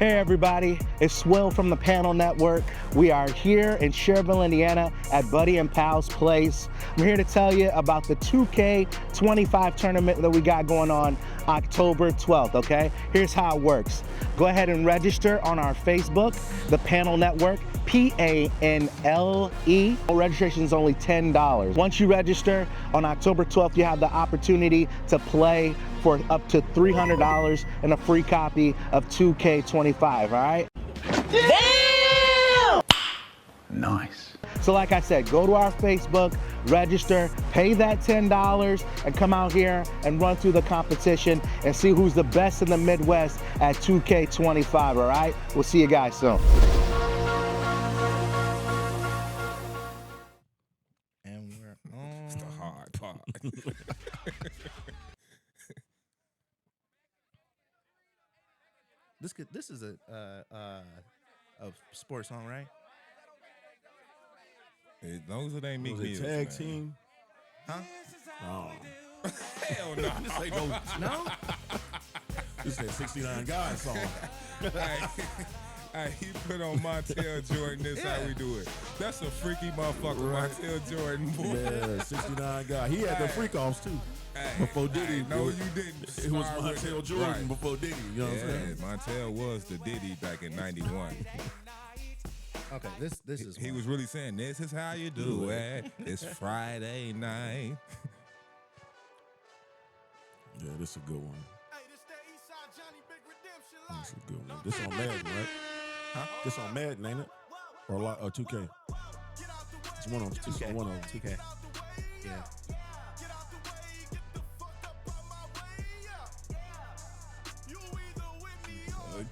Hey everybody, it's Will from the Panel Network. We are here in Cherville, Indiana at Buddy and Pal's place. I'm here to tell you about the 2K25 tournament that we got going on October 12th, okay? Here's how it works. Go ahead and register on our Facebook, the Panel Network, Panle. Registration is only $10. Once you register on October 12th, you have the opportunity to play for up to $300 and a free copy of 2K25, all right? Damn! Nice. So like I said, go to our Facebook, register, pay that $10, and come out here and run through the competition and see who's the best in the Midwest at 2K25, all right? We'll see you guys soon. And we're on. It's the hard part. This is a sports song, right? As long as it ain't Meek Was it Mills, tag man. team? Huh? No. Hell no. This ain't no. No? This is 69 guys song. Hey, he put on Montel Jordan. This how we do it. That's a freaky motherfucker, Right. Montel Jordan, boy. Yeah, 69 guys. He had the freak offs too. Hey, Before Diddy. hey, no, you didn't. It was Spar with Montel it. Jordan Right. before Diddy. You know what I'm saying? Yeah, Montel was the Diddy back in '91. Okay, this is He one. was really saying, "This is how you do it. It's Friday night." Yeah, this is a good one. This is a good one. This on Madden, right? Huh? This on Madden, ain't it? Or 2K? It's one of them. 2K. One of them. 2K. Yeah.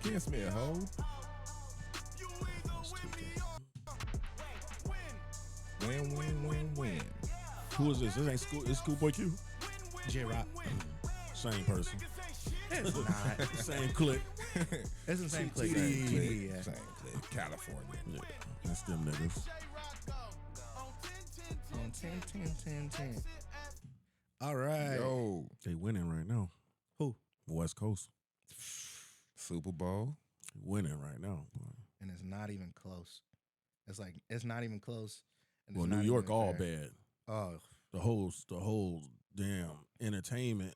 Kiss me a hoe. It's 2K. Win. Who is this? This ain't school. It's Schoolboy Q. J-Rock. Same person. It's not. Same click. It's the same place. CTE. Yeah. Same place, California. Yeah, that's them niggas. On 10. All right. Yo, They winning right now. Who? West Coast. Super Bowl. Winning right now. And it's not even close. It's not even close. And Well, it's New not York even all fair. bad. Oh, The whole damn entertainment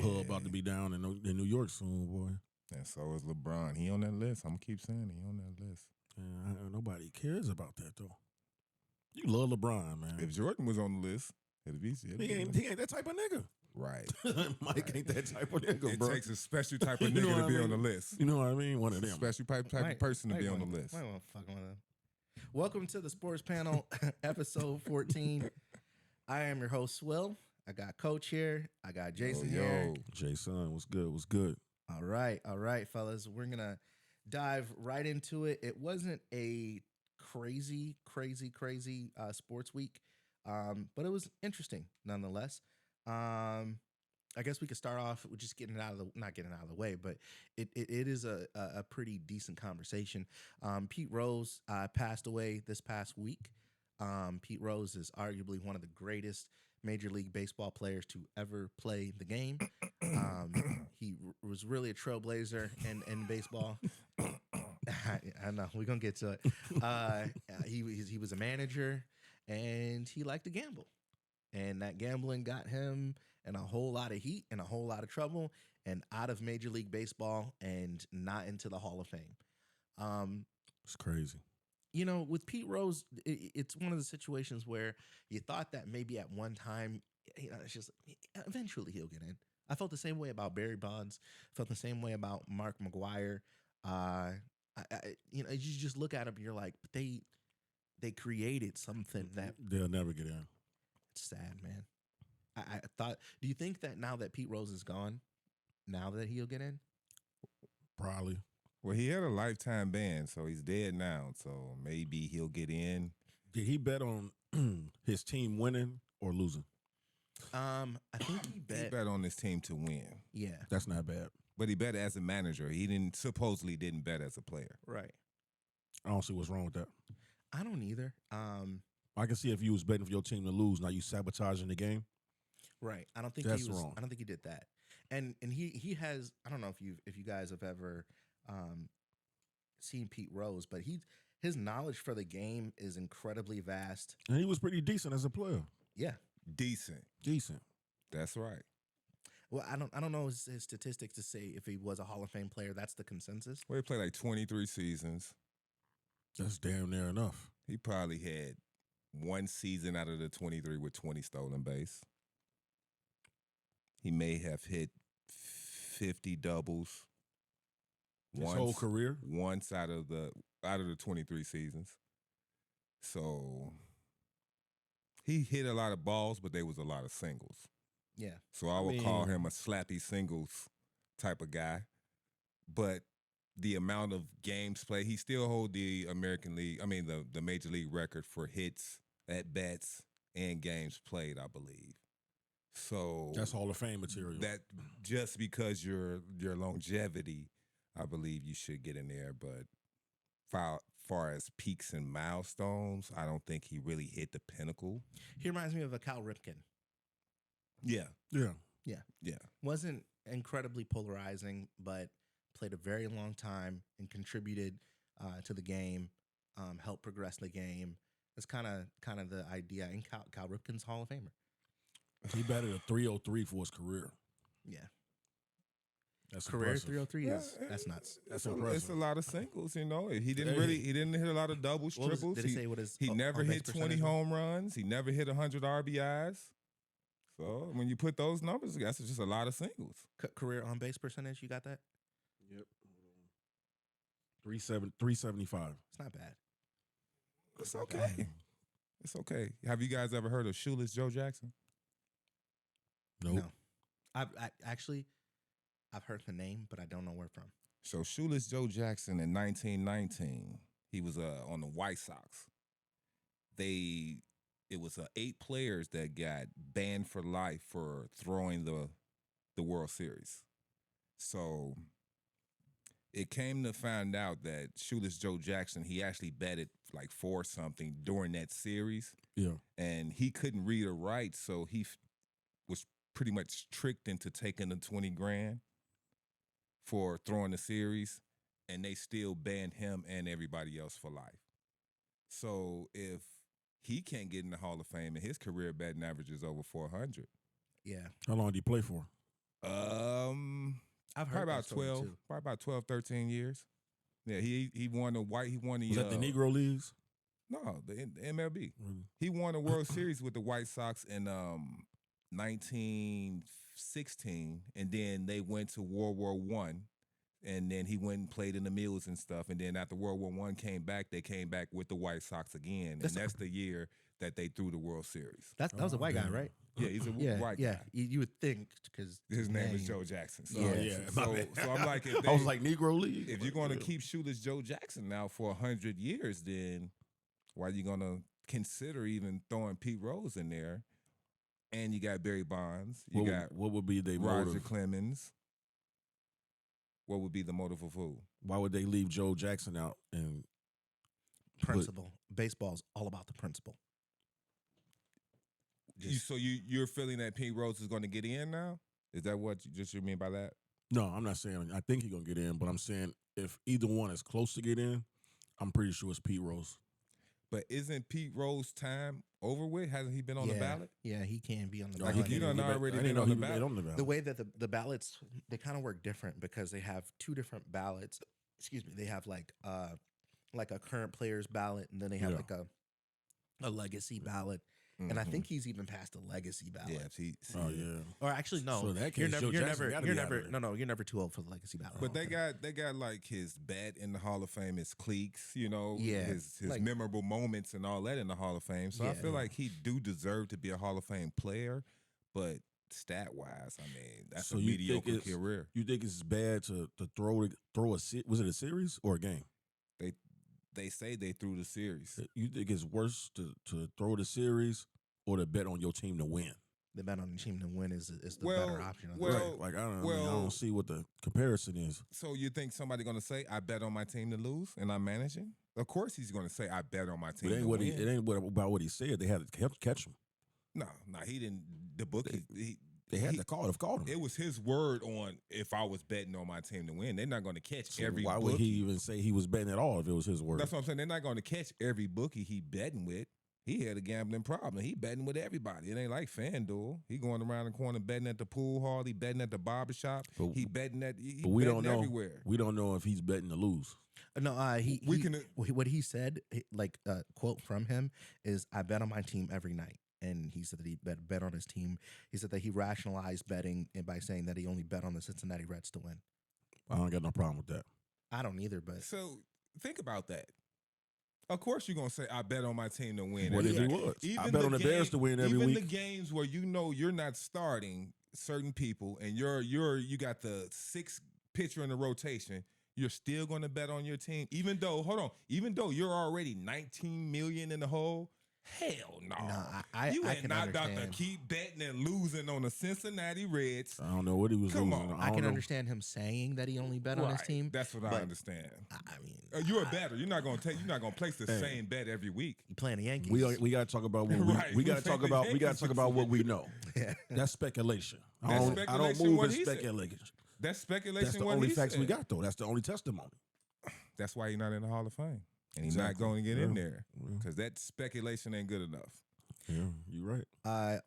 hub about to be down in New York soon, boy. And so is LeBron. He on that list. I'm gonna keep saying he on that list. Yeah, nobody cares about that though. You love LeBron, man. If Jordan was on the list, it'd be he ain't that type of nigga. right. Mike ain't that type of nigga, It bro. takes a special type of You know nigga what to I be mean? on the list. You know what I mean? One of them. Special type of person to be on the list. Might want to fuck one of them. Welcome to the Sports Panel, episode 14. I am your host, Will. I got Coach here. I got Jason here. Jason, what's good? What's good? All right, fellas. We're gonna dive right into it. It wasn't a crazy sports week, but it was interesting nonetheless. I guess we could start off with just not getting out of the way, but it is a pretty decent conversation. Pete Rose passed away this past week. Pete Rose is arguably one of the greatest Major League Baseball players to ever play the game. He was really a trailblazer in baseball. I know, we're going to get to it. He was a manager, and he liked to gamble. And that gambling got him in a whole lot of heat and a whole lot of trouble and out of Major League Baseball and not into the Hall of Fame. It's crazy. You know, with Pete Rose, it's one of the situations where you thought that maybe at one time, it's just eventually he'll get in. I felt the same way about Barry Bonds. Felt the same way about Mark McGwire. You just look at him, you're like, but they created something that They'll never get in. it's sad, man. I thought. Do you think that now that Pete Rose is gone, now that he'll get in? Probably. Well, he had a lifetime ban, so he's dead now. So maybe he'll get in. Did he bet on his team winning or losing? I think he He bet. bet on his team to win, Yeah, That's not bad. but he bet as a manager. He supposedly didn't bet as a player. right. I don't see what's wrong with that. I don't either. I can see if you was betting for your team to lose, now you sabotaging the game. Right. I don't think That's he was. wrong. I don't think he did that. And he has. I don't know if you guys have ever seen Pete Rose, but his knowledge for the game is incredibly vast. And he was pretty decent as a player. Yeah. Decent. Decent. That's right. Well, I don't know his statistics to say if he was a Hall of Fame player. That's the consensus. Well, he played like 23 seasons. That's damn near enough. He probably had one season out of the 23 with 20 stolen base. He may have hit 50 doubles. His whole career? Once out of the 23 seasons. So he hit a lot of balls, but there was a lot of singles. Yeah. So I would call him a slappy singles type of guy. But the amount of games played, he still hold the the Major League record for hits, at bats, and games played, I believe. So that's Hall of Fame material. That just because your longevity, I believe you should get in there. But far as peaks and milestones, I don't think he really hit the pinnacle. He reminds me of a Cal Ripken. Yeah. Wasn't incredibly polarizing, but played a very long time and contributed to the game, helped progress the game. That's kind of the idea. And Cal Ripken's Hall of Famer. He batted a 303 for his career. Yeah. That's career impressive. 303. That's nuts. That's impressive. It's a lot of singles, He didn't hit a lot of doubles, triples. Did he say what his he never on-base hit 20 percentage was? home runs. He never hit 100 RBIs. So when you put those numbers, that's just a lot of singles. Career on base percentage, you got that? Yep. 375. It's not bad. It's okay. It's okay. Have you guys ever heard of Shoeless Joe Jackson? Nope. No. I've heard the name, but I don't know where from. So Shoeless Joe Jackson in 1919, he was on the White Sox. It was 8 players that got banned for life for throwing the World Series. So it came to find out that Shoeless Joe Jackson, he actually batted like 4 something during that series. Yeah. And he couldn't read or write, so he was pretty much tricked into taking the 20 grand for throwing the series, and they still banned him and everybody else for life. So if he can't get in the Hall of Fame and his career batting average is over 400. Yeah. How long did he play for? I've Probably heard about 12, probably about 12, 13 years. Yeah, he won the Was that the Negro Leagues? No, the MLB. Really? He won the World Series with the White Sox in 1916, and then they went to World War I, and then he went and played in the Mills and stuff, and then after World War I came back, they came back with the White Sox again, and that's the year that they threw the World Series. That was a white guy, right? Yeah, he's a white yeah. guy. You would think because His name is Joe Jackson. So, Yeah. so I'm like, I was like Negro League. if you're going to keep Shoeless Joe Jackson now for 100 years, then why are you going to consider even throwing Pete Rose in there? And you got Barry Bonds. What would be their Roger motive? Clemens. What would be the motive of who? Why would they leave Joe Jackson out? And principle. Baseball's all about the principle. You're feeling that Pete Rose is going to get in now? Is that what you mean by that? No, I'm not saying I think he's gonna get in, but I'm saying if either one is close to get in, I'm pretty sure it's Pete Rose. But isn't Pete Rose's time over with? Hasn't he been on the ballot? Yeah, he can be on the Like, ballot. he done already I been didn't know on he the was ballot. on the ballot. The way that the ballots, they kind of work different because they have 2 different ballots. Excuse me. They have like a current player's ballot, and then they have Yeah. like a legacy ballot. And I think he's even passed a legacy ballot. Yeah, Oh yeah. Or actually, no. So in that you're case, never, Joe Jackson gotta be out of there. you're never too old for the legacy ballot. But they got like his bat in the Hall of Fame, his cliques, Yeah, his like- memorable moments and all that in the Hall of Fame. So I Yeah. feel like he do deserve to be a Hall of Fame player, but stat wise, I mean, that's So a you think mediocre it's- career. You think it's bad to throw was it a series or a game? They say they threw the series. You think it's worse to throw the series or to bet on your team to win? the bet on the team to win is the Well, better option. I think. well, Right. Like I don't well- see what the comparison is. So you think somebody going to say, I bet on my team to lose and I'm managing? Of course he's going to say, I bet on my team But it ain't to what win. about what he said. They had to catch him. No, he didn't. The book, They had to call it. Called him. It was his word on if I was betting on my team to win. They're not going to catch So every why bookie. would he even say he was betting at all if it was his word? That's what I'm saying. They're not going to catch every bookie he betting with. He had a gambling problem. He betting with everybody. It ain't like FanDuel. He going around the corner betting at the pool hall. He betting at the barbershop. He betting at. But we don't know. Everywhere. We don't know if he's betting to lose. No, what he said, like quote from him is, "I bet on my team every night." And he said that he bet on his team. He said that he rationalized betting by saying that he only bet on the Cincinnati Reds to win. I don't got no problem with that. I don't either, but So think about that. Of course, you're gonna say I bet on my team to win. What if he was? I bet on the Bears to win every week. Even the games where you know you're not starting certain people and you got the 6th pitcher in the rotation, you're still gonna bet on your team, even though you're already 19 million in the hole. Hell no. You ain't not about to keep betting and losing on the Cincinnati Reds. I don't know what he was losing. I can understand him saying that he only bet on his team. That's what I understand. I mean, you're a better. You're not gonna place the same bet every week. You playing the Yankees. We got to talk about what we got to talk about what we know. Yeah. That's speculation. I That's don't speculation, move what in he said. speculation. That's speculation. That's the what only he facts said. we got though. That's the only testimony. That's why he's not in the Hall of Fame, and he's not going to get in there because that speculation ain't good enough. Yeah, you're right.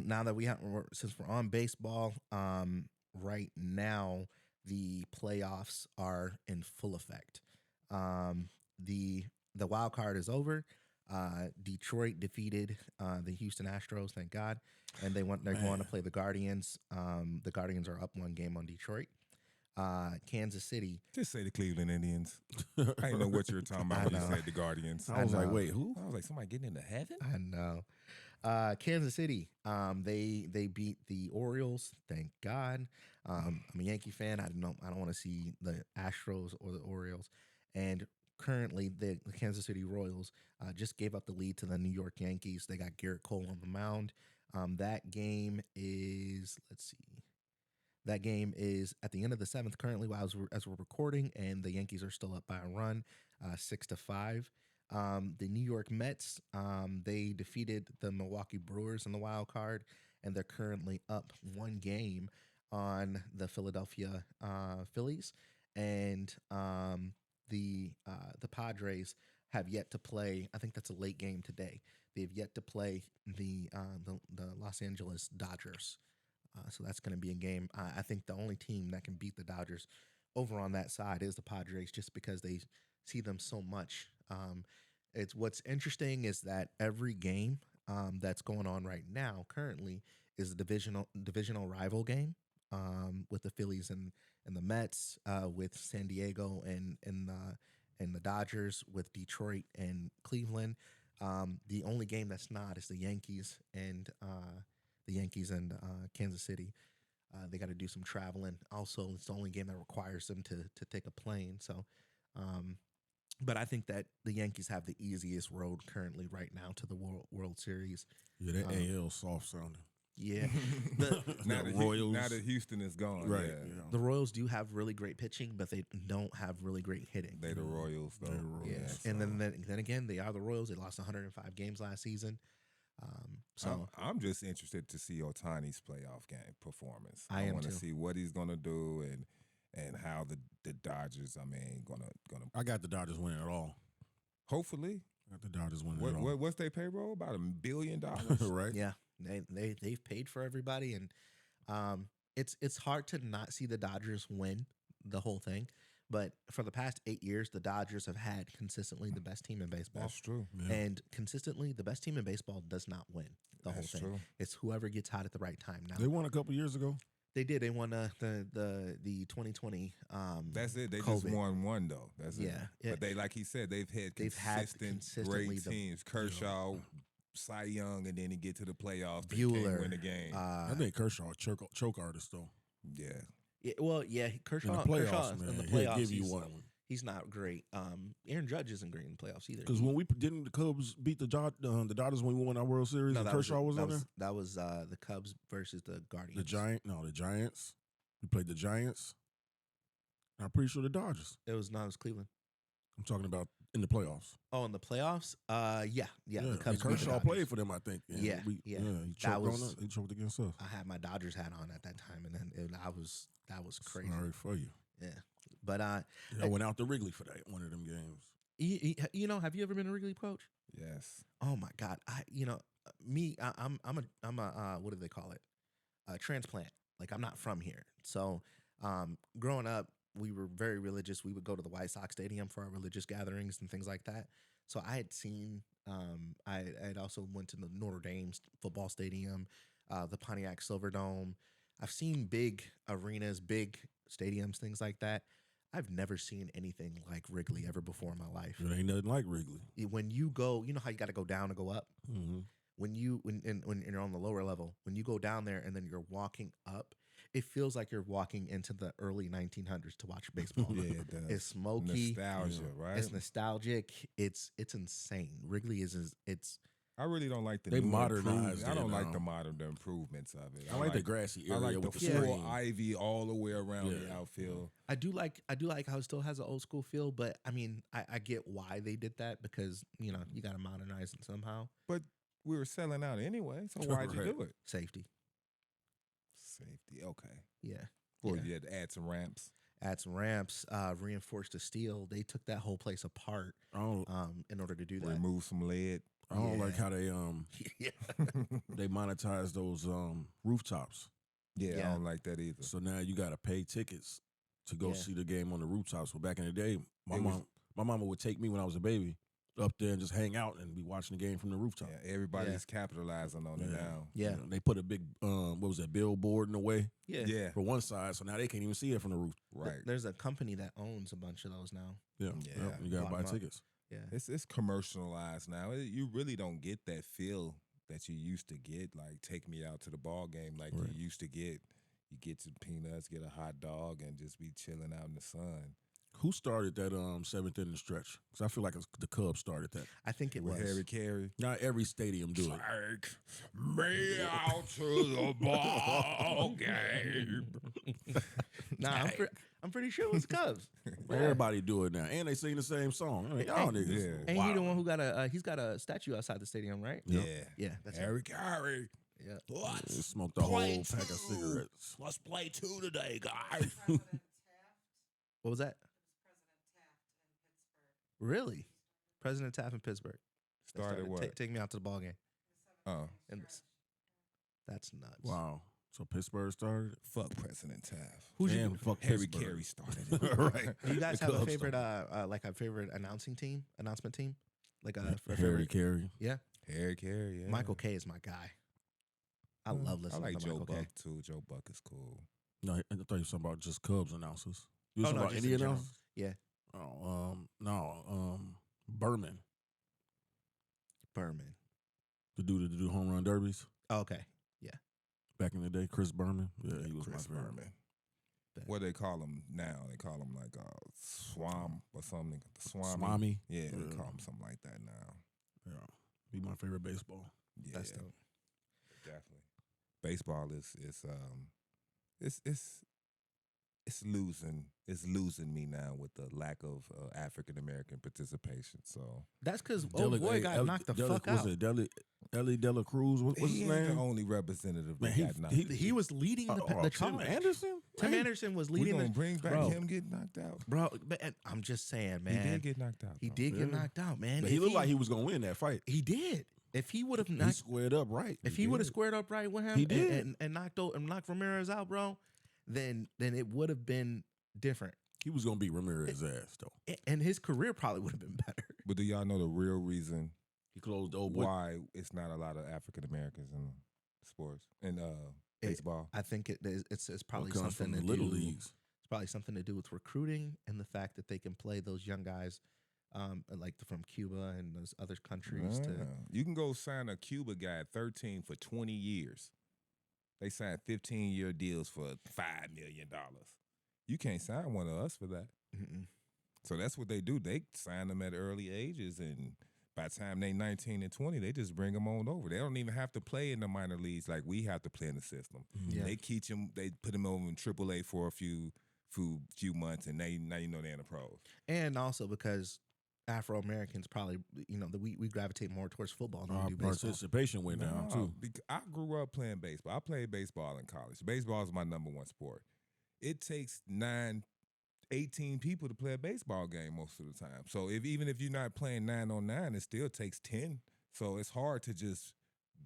Now that since we're on baseball, right now the playoffs are in full effect. The wild card is over. Detroit defeated the Houston Astros, thank God, and they're going to play the Guardians. The Guardians are up 1 game on Detroit. Kansas City. Just say the Cleveland Indians. I didn't know what you were talking about when you said the Guardians. I was like, wait, who? I was like, somebody getting into heaven? I know. Kansas City. They beat the Orioles. Thank God. I'm a Yankee fan. I don't want to see the Astros or the Orioles. And currently, the Kansas City Royals just gave up the lead to the New York Yankees. They got Garrett Cole on the mound. That game is, let's see. That game is at the end of the 7th currently as we're recording, and the Yankees are still up by a run, 6-5. The New York Mets, they defeated the Milwaukee Brewers in the wild card, and they're currently up 1 game on the Philadelphia Phillies. And the Padres have yet to play. I think that's a late game today. They've yet to play the Los Angeles Dodgers. So that's going to be a game. I think the only team that can beat the Dodgers over on that side is the Padres, just because they see them so much. It's what's interesting is that every game that's going on right now currently is a divisional rival game with the Phillies and the Mets, with San Diego and the Dodgers, with Detroit and Cleveland. The only game that's not is the Yankees and Kansas City. They got to do some traveling. Also, it's the only game that requires them to take a plane. So, but I think that the Yankees have the easiest road currently right now to the World Series. Yeah, that AL soft sounding. Yeah, now the Royals. Now that Houston is gone, right? Yeah. The Royals do have really great pitching, but they don't have really great hitting. They the Royals, though. Yeah, so. and then again, they are the Royals. They lost 105 games last season. So I'm just interested to see Ohtani's playoff game performance. I want to too. see what he's gonna do and how the Dodgers. I mean, gonna. I got the Dodgers winning it all. Hopefully, I got the Dodgers winning it all. What's their payroll? About $1 billion, right? Yeah, they've paid for everybody, and it's hard to not see the Dodgers win the whole thing. But for the past 8 years, the Dodgers have had consistently the best team in baseball. That's true. Yeah. And consistently, the best team in baseball does not win the whole thing. True. It's whoever gets hot at the right time. Now They won a couple years ago. they did. They won the 2020. That's it. They COVID. just won one though. That's it. Yeah. But they, like he said, they've had consistently great teams. Kershaw, Cy Young, and then he get to the playoffs. They Bueller, can't win the game. I think Kershaw choke artist though. Yeah. Kershaw In the playoffs, in man, the he'll playoffs, give you one. he's not great. Aaron Judge isn't great in the playoffs either. Because when we didn't the Cubs beat the Dodgers when we won our World Series, and Kershaw was on there. That was the Cubs versus the Guardians. The Giants. We played the Giants. I'm pretty sure the Dodgers. It was Cleveland. I'm talking about in the playoffs. Oh, in the playoffs? Yeah. The Cubs beat the Kershaw Dodgers. played for them, I think. And Yeah. he That choked was- on us. He choked against us. I had my Dodgers hat on at that time, and then that was crazy. Sorry for you. Yeah, but I went out to Wrigley for that one of them games. you know, have you ever been a Wrigley, Coach? Yes. Oh my God, I'm a what do they call it? A transplant. Like, I'm not from here, so growing up, we were very religious. We would go to the White Sox Stadium for our religious gatherings and things like that. So I had seen. I had also went to the Notre Dame football stadium, the Pontiac Silverdome. I've seen big arenas, big stadiums, things like that. I've never seen anything like Wrigley ever before in my life. It ain't nothing like Wrigley. When you go, you know how you got to go down to go up. Mm-hmm. When you're on the lower level, when you go down there and then you're walking up, it feels like you're walking into the early 1900s to watch baseball. Yeah, it does. It's smoky, Nostalgia, right? it's nostalgic. It's insane. Wrigley it's. I really don't like the They new modernized improvements. I it don't like now. the modern improvements of it. I like the grassy I area like the with the full screen. ivy all the way around the Yeah. outfield. I do like how it still has an old school feel, but I mean, I get why they did that, because you got to modernize it somehow. But we were selling out anyway, so why'd you Right. do it? Safety, Safety, okay. yeah. Or Yeah. you had to add some ramps. Add some ramps, reinforced the steel. They took that whole place apart I don't, in order to do that. Remove some lead. I don't like Yeah. how they yeah. they monetize those rooftops. Yeah, I Yeah. don't like that either. So now you got to pay tickets to go Yeah. see the game on the rooftops. But back in the day, my It was- mama would take me when I was a baby up there and just hang out and be watching the game from the rooftop. Yeah, everybody's capitalizing on it now. Yeah. They put a big what was that, billboard in the way Yeah. Yeah, for one side, so now they can't even see it from the roof. right. There's a company that owns a bunch of those now. Yeah, Yeah. you got to Bought buy 'em up. tickets. Yeah. It's commercialized now. You really don't get that feel that you used to get. Like, take me out to the ball game like Right. you used to get. You get some peanuts, get a hot dog, and just be chilling out in the sun. Who started that seventh inning stretch? Because I feel like the Cubs started that. I think it With was. Harry Carey. Not every stadium do it. Take me out to the ball game. Nah, I'm pretty sure it was Cubs. Everybody do it now, and they sing the same song. I mean, y'all niggas. Yeah. Ain't wow. he the one who got he's got a statue outside the stadium, right? Yeah. Yeah, that's Harry Carey. Yeah. They smoked a whole pack of cigarettes. Let's play 2 today, guys. What was that? Really? President Taft in Pittsburgh. That Started what? Take me out to the ball game. Oh, That's nuts. Wow. So Pittsburgh started it? fuck President Taft. Who's Damn, your, fuck Harry Pittsburgh. Carey started it. Right. do you guys The have a Cubs favorite started like a favorite announcement team? Like a Harry favorite? Carey. Yeah. Harry Carey, yeah. Michael K is my guy. I love listening I like to Joe Michael Buck K. too. Joe Buck is cool. No, I thought you were talking about just Cubs announcers. You was Oh, talking no, about just Indian in general. announcers? Yeah. Oh, no, Berman, Berman. the dude that do home run derbies Oh, okay. back in the day. Chris Berman. Yeah, he was Chris my favorite. Berman. Bet. What they call him now? They call him like Swamp or something. The Swami. Swami. Yeah, they Yeah. call him something like that now. Yeah, he my favorite baseball. Yeah, That's dope. definitely. Baseball is losing me now with the lack of African American participation. So That's because old boy got knocked the fuck out. Was it Ellie Dela Cruz? What's he his ain't name? the only representative Man, that got knocked. He was leading the Tim charge. Anderson. Tim Man, Anderson was we leading gonna the bring back bro. him getting knocked out. bro. Man, I'm just saying, man. He did get knocked out. He though. did get Yeah. knocked out, man. But If he looked like he was gonna win that fight. He did. If he would have He knocked, squared up right. if he would have squared up right with him, He did. and knocked Ramirez out, bro, then it would have been different, He was gonna beat Ramirez's ass though. and his career probably would have been better. But do y'all know the real reason He closed the old boy. why it's not a lot of African Americans in sports and baseball? I think it's probably It comes something from to the little do. leagues. It's probably something to do with recruiting and the fact that they can play those young guys, like from Cuba and those other countries. Yeah. You can go sign a Cuba guy at 13 for 20 years. They signed 15-year deals for $5 million. You can't sign one of us for that. So that's what they do. They sign them at early ages, and by the time they 19 and 20, they just bring them on over. They don't even have to play in the minor leagues like we have to play in the system. Yeah. They teach them. They put them over in AAA for a few months, and now you know they're in the pros. And also because Afro Americans probably, we gravitate more towards football than Our we do baseball. participation went down too. I grew up playing baseball. I played baseball in college. Baseball is my number one sport. It takes 18 people to play a baseball game most of the time. So even if you're not playing 9-on-9, it still takes 10. So it's hard to just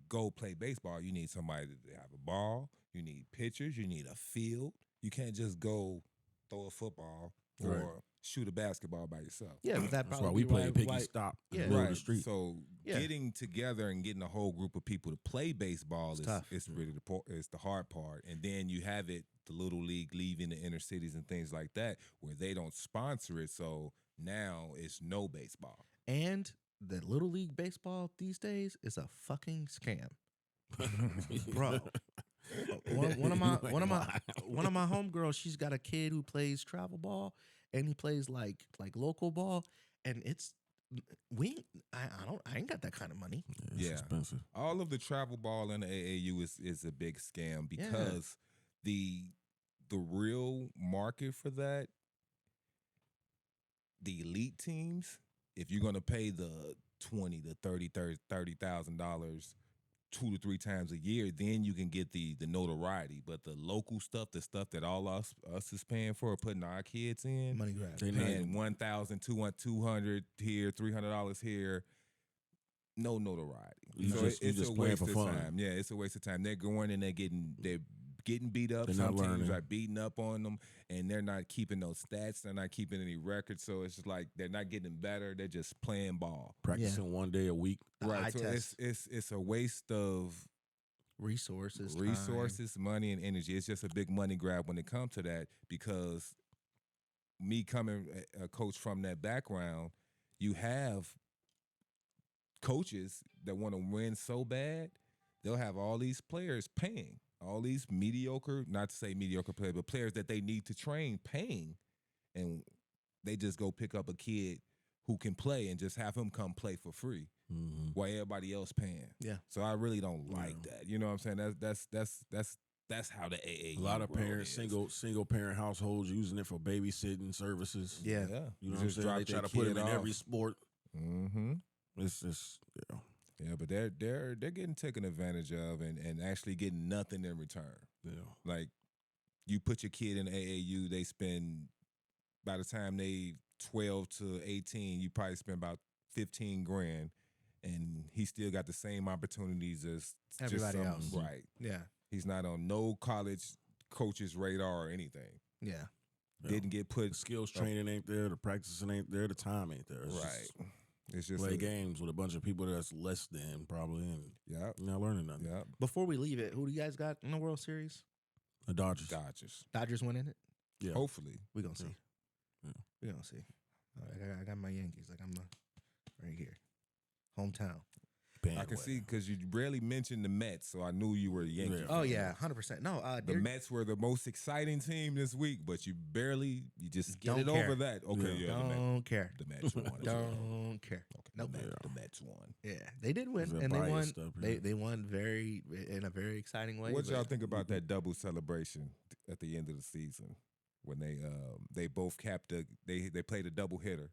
go play baseball. You need somebody to have a ball. You need pitchers. You need a field. You can't just go throw a football or shoot a basketball by yourself. Yeah, but That's why we play picky stop in the middle of the street. So getting together and getting a whole group of people to play baseball is tough. It's really it's the hard part. And then you have the little league leaving the inner cities and things like that where they don't sponsor it. So now it's no baseball. And the little league baseball these days is a fucking scam, bro. One of my homegirls, she's got a kid who plays travel ball and he plays like local ball, and I ain't got that kind of money. It's expensive. All of the travel ball in the AAU is a big scam because the real market for that, the elite teams, if you're gonna pay the $20,000 to $30,000 2 to 3 times a year, then you can get the notoriety. But the local stuff, the stuff that all us is paying for, putting our kids in, Money grab. paying $1,000, $200 here, $300 here, no notoriety. It's just a playing waste for of fun. time. Yeah, it's a waste of time. They're going and they're getting beat up. They're Some not teams learning. are beating up on them, and they're not keeping those stats. They're not keeping any records. So it's just like they're not getting better. They're just playing ball. Practicing one day a week. Right. So test. it's a waste of resources, money, and energy. It's just a big money grab when it comes to that, because me coming a coach from that background, you have coaches that want to win so bad, they'll have all these players paying. All these mediocre, not to say mediocre players, but players that they need to train paying, and they just go pick up a kid who can play and just have him come play for free while everybody else paying. Yeah. So I really don't like that. You know what I'm saying? That's how the AA. A lot of parents, single parent households using it for babysitting services. Yeah. You know what I'm saying? They try to put them in every sport. Mm-hmm. It's Yeah, but they're getting taken advantage of and actually getting nothing in return. Yeah. Like, you put your kid in AAU, they spend, by the time they 12 to 18, you probably spend about $15,000, and he still got the same opportunities as everybody else. Right. Yeah. He's not on no college coach's radar or anything. Yeah. Didn't get put. The skills training ain't there. The practicing ain't there. The time ain't there. It's just play games with a bunch of people that's less than probably, and you're not learning nothing. Yeah. Before we leave it, who do you guys got in the World Series? The Dodgers. Dodgers winning it? Yeah. Hopefully. We're going to see. Yeah. We're going to see. All right, I got my Yankees. Like, I'm right here. Hometown. I can see, because you barely mentioned the Mets, so I knew you were a Yankee fan. Oh, yeah, 100%. No, the Mets were the most exciting team this week, but you just get Don't it care. over that. Okay, yeah, don't care. The Mets won. Don't care. Okay, Nope. the Mets won. Yeah, they did win, and they won. They won in a very exciting way. What y'all think about that double celebration at the end of the season when they both capped they played a double hitter?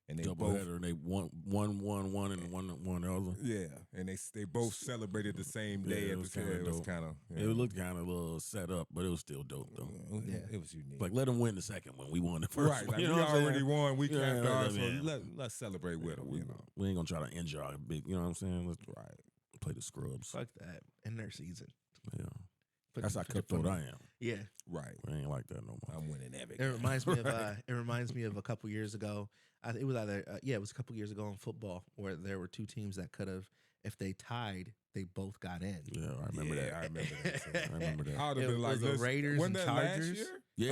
And they won and one the other. Yeah, and they both celebrated the same day. It was kind of it looked kind of a little set up, but it was still dope though. Yeah, it was unique. Like, let them win the second one. We won the first right, one. like, you know we what I'm already saying? won. We capped ours, so yeah. let's celebrate with them. We ain't gonna try to injure our big. You know what I'm saying? Let's play the scrubs. Fuck that. In their season. Yeah. That's how cutthroat I am. Yeah. Right. We ain't like that no more. I'm winning every It game. reminds me of a couple years ago. It was a couple years ago in football where there were two teams that could have, if they tied, they both got in. Yeah, I remember that. I remember that. I remember that. I would have been like, the Raiders and Chargers. Last year? Yeah,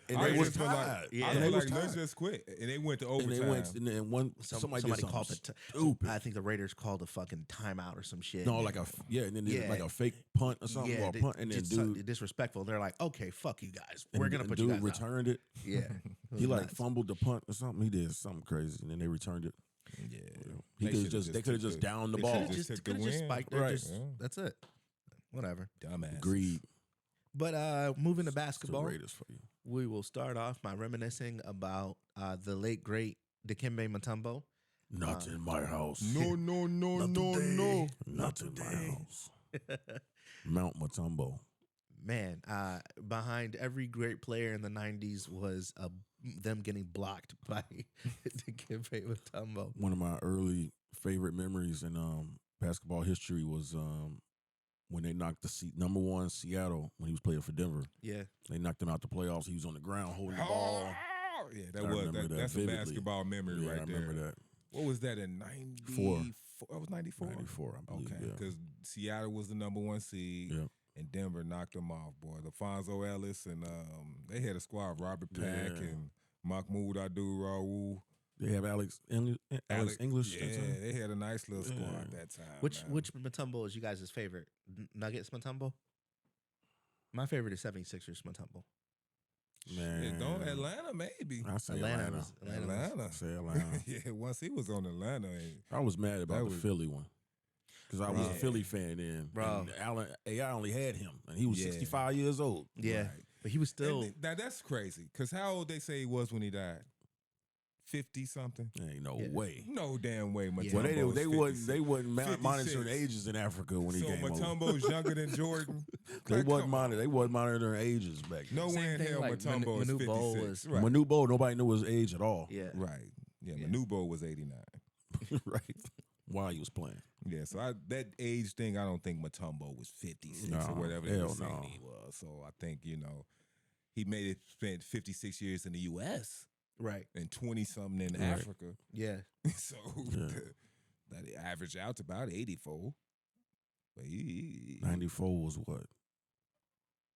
and they was tied. And they was let's just quit. And they went to overtime. And then somebody did called something it. stupid. I think the Raiders called a fucking timeout or some shit. No, like and then like a fake punt or something, or a punt, and then dude disrespectful. They're like, okay, fuck you guys. and We're gonna put you guys dude returned it. Yeah, He like fumbled the punt or something. He did something crazy, and then they returned it. Yeah, they could have just downed the ball. Just took the Could have just win. spiked Right. it. That's it. Whatever. Dumbass. Agreed. But moving to It's the basketball, Raiders for you. we will start off by reminiscing about the late great Dikembe Mutombo. Not in my house. No, no, no, Not no, today. no. Not in my house. Mount Mutombo. Man, behind every great player in the 90s was them getting blocked by Dikembe Mutombo. One of my early favorite memories in basketball history was when they knocked the number one Seattle when he was playing for Denver. Yeah. They knocked him out the playoffs. He was on the ground holding the ball. Oh, yeah, I remember that that's vividly. a basketball memory Yeah, right I there. remember that. What was that in 94? It was 94? 94, I believe. Okay, Yeah. because Seattle was the number one seed, Yeah. and Denver knocked them off, boy. LaFonso Ellis, and they had a squad, Robert Pack Yeah. and Mahmoud Abdul-Rauf. They have Alex English. Yeah, that time? they had a nice little squad Yeah. that time. Which man. Mutombo is you guys' favorite? Nuggets Mutombo? My favorite is 76ers Mutombo. Man. Yeah, don't Atlanta maybe. I say Atlanta. Atlanta. I say Atlanta. Yeah, once he was on Atlanta, I was mad about That the was- Philly one. Because I was a Right. Philly fan then. Bro. And Allen, AI only had him. And he was Yeah. 65 years old. Yeah. Right. But he was still. Now that's crazy. Cause how old they say he was when he died? 50 something. Ain't no Yeah. way. No damn way. Mutombo Yeah. Well, is they 56. wasn't 56. monitoring ages in Africa when he So came over. Mutombo's younger than Jordan. They Like, wasn't come monitoring. They wasn't monitoring ages back then. No Same way in thing hell like Mutombo is Manu 56. Bol was- right. Manu Bol, nobody knew his age at all. Yeah. Right. Yeah, Yeah. Manubo was 89. Right. While he was playing. Yeah, so that age thing, I don't think Mutombo was 56 or No, whatever they were hell saying no. he was. So I think, he made it spent 56 years in the U.S. Right. and 20-something in Right. Africa. Yeah. So Yeah. that averaged out to about 84. But he 94 was what?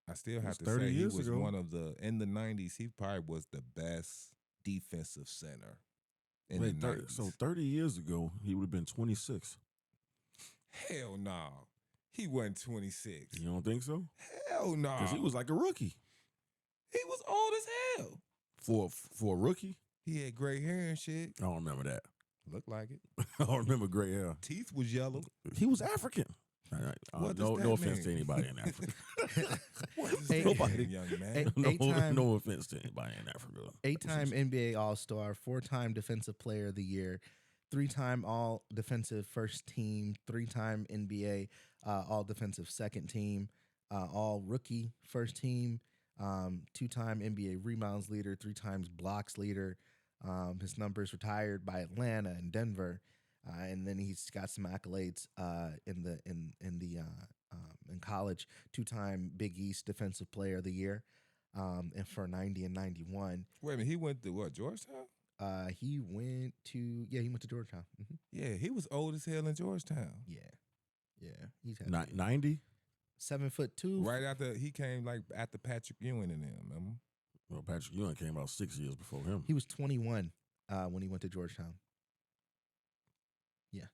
I still have was to 30 say he years was ago. one of in the 90s, he probably was the best defensive center in Wait, the 30, 90s. so 30 years ago, he would have been 26. Hell no. He wasn't 26. You don't think so? Hell no. Because he was like a rookie. He was old as hell. For a rookie? He had gray hair and shit. I don't remember that. Looked like it. I don't remember gray hair. Teeth was yellow. He was African. What does no that offense to mean? anybody in Africa. What is Hey, that, nobody- young man? Hey, no, Eight-time- no offense to anybody in Africa. 8-time NBA All-Star, 4-time Defensive Player of the Year, 3-time All Defensive First Team, 3-time NBA All Defensive Second Team, All Rookie First Team, 2-time NBA Rebounds Leader, 3 times Blocks Leader. His numbers retired by Atlanta and Denver, and then he's got some accolades in college. 2-time Big East Defensive Player of the Year, and for 90 and 91. Wait a minute, he went to what, Georgetown? He went to Georgetown. Mhm. Yeah, he was old as hell in Georgetown. Yeah. He's had 90? 7'2". Right after he came, like after Patrick Ewing and them, remember? Well, Patrick Ewing came about 6 years before him. He was 21 when he went to Georgetown. Yeah,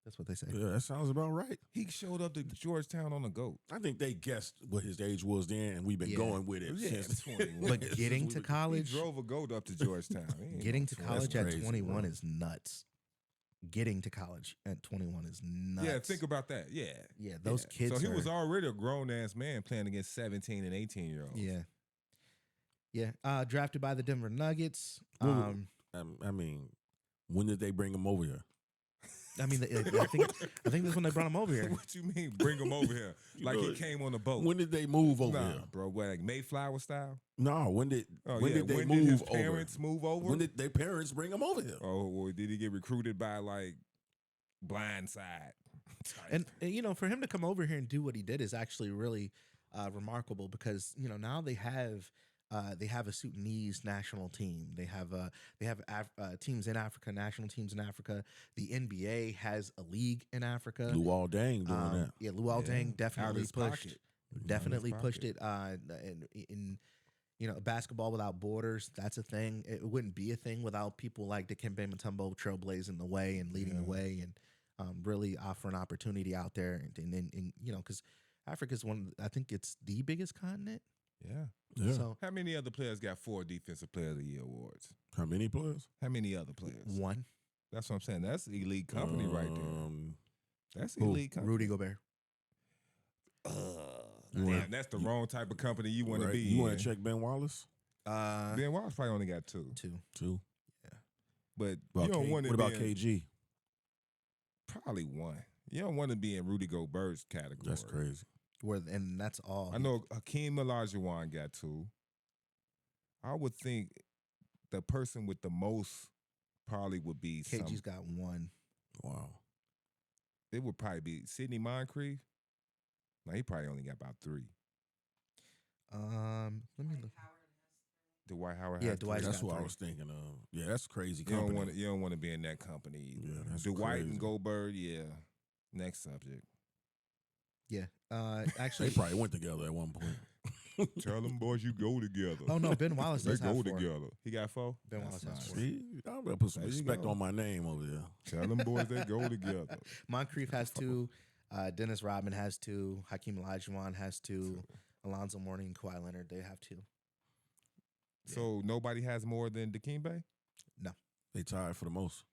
that's what they say. Yeah, that sounds about right. He showed up to Georgetown on a goat. I think they guessed what his age was then, and we've been Yeah. going with it Yeah, since 21. But getting to He college, drove a goat up to Georgetown. He ain't getting no to 20. college That's at crazy, 21 bro. is nuts. Getting to college at 21 is nuts. Yeah, think about that. Yeah. Yeah, those Yeah. kids. So he are- was already a grown ass man playing against 17 and 18-year-olds. Yeah. Drafted by the Denver Nuggets. Well, I mean, when did they bring him over here? I think that's when they brought him over here. What you mean? Bring him over here like he know, came on a boat. When did they move over nah, here? bro. What, like Mayflower style? No, when did Oh, when yeah. did they when move did his over? parents move over? When did their parents bring him over here? Oh, or did he get recruited by like Blindside? And for him to come over here and do what he did is actually really remarkable because now they have a Sudanese national team. They have teams in Africa, national teams in Africa. The NBA has a league in Africa. Luol Deng doing that. Yeah, Luol Deng Out definitely his pushed. pocket. Definitely Out his pushed it in basketball without borders. That's a thing. It wouldn't be a thing without people like Dikembe Mutombo trailblazing the way and leading the Yeah. way and really offering opportunity out there. And because Africa's I think it's the biggest continent. Yeah. Yeah. So How many other players got 4 Defensive Player of the Year awards? How many players? How many other players? one, That's what I'm saying. That's elite company right there. That's who? elite company. Rudy Gobert. You wanna- Damn, that's the wrong type of company you want to Right. be You want in. to check Ben Wallace? Ben Wallace probably only got 2. 2. 2. But Well, you don't want what to about be in, KG? probably one. You don't want to be in Rudy Gobert's category. That's crazy. And that's all. I know Hakeem Olajuwon got 2. I would think the person with the most probably would be KG's got 1. Wow. It would probably be Sidney Moncrief. No, he probably only got about 3. Let me look. Dwight Howard. Yeah, has Dwight's 3. That's got what I 3. was thinking of. Yeah, that's crazy. You don't Company. want to be in that company either. Yeah, that's Dwight crazy. and Gobert. Yeah. Next subject. Yeah. They Actually, probably went together at one point. Tell them boys you go together. oh no, Ben Wallace They does have go 4. together. He got 4. Ben That's Wallace has nice. 4. See, I'm gonna put some There you respect go. on my name over there. Tell them boys they go together. Moncrief has 2. Dennis Rodman has 2. Hakeem Olajuwon has 2. Alonzo Mourning, Kawhi Leonard, they have 2. So nobody has more than Dikembe? They tied for the most.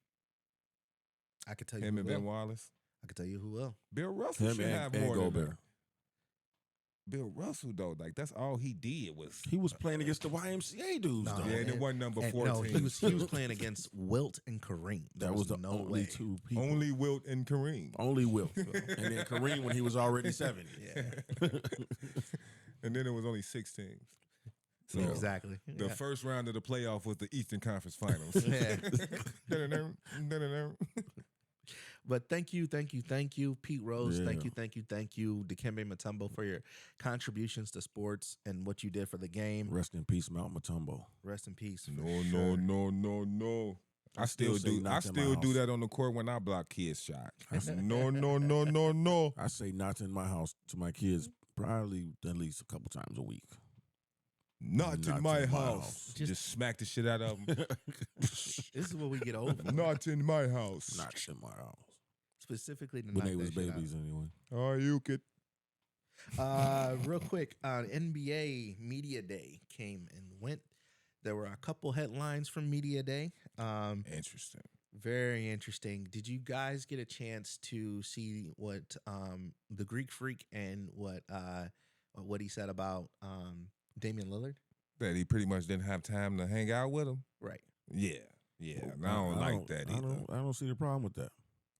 I could tell you Him who and will. Ben Wallace. I could tell you who will. Bill Russell Him should have and more than Gobert. that. Bill Russell though, like that's all he did was. He was playing against the YMCA dudes. No, though. Yeah, and it wasn't number 14. No, he was playing against Wilt and Kareem. There That was the no only way. 2 people. Only Wilt and Kareem. Only Wilt. And then Kareem when he was already 70. Yeah, And then it was only 6 teams. So exactly. the Yeah. first round of the playoff was the Eastern Conference Finals. Yeah. But thank you, Pete Rose. Yeah. Thank you, Dikembe Mutombo for your contributions to sports and what you did for the game. Rest in peace, Mount Matumbo. Rest in peace. for No, sure. no. I still say do. I not in my still do house. that on the court when I block kids' shot. I said, no. I say not in my house to my kids probably at least a couple times a week. Not in my house. Just- Just smack the shit out of them. This is what we get over. Not in my house. Not in my house. Specifically to When knock they was that shit out. babies anyway. Oh, you could. Real quick, NBA Media Day came and went. There were a couple headlines from Media Day. Interesting. Very interesting. Did you guys get a chance to see what the Greek Freak and what he said about Damian Lillard? That he pretty much didn't have time to hang out with him. Right. Yeah. And I don't like that either. I don't see the problem with that.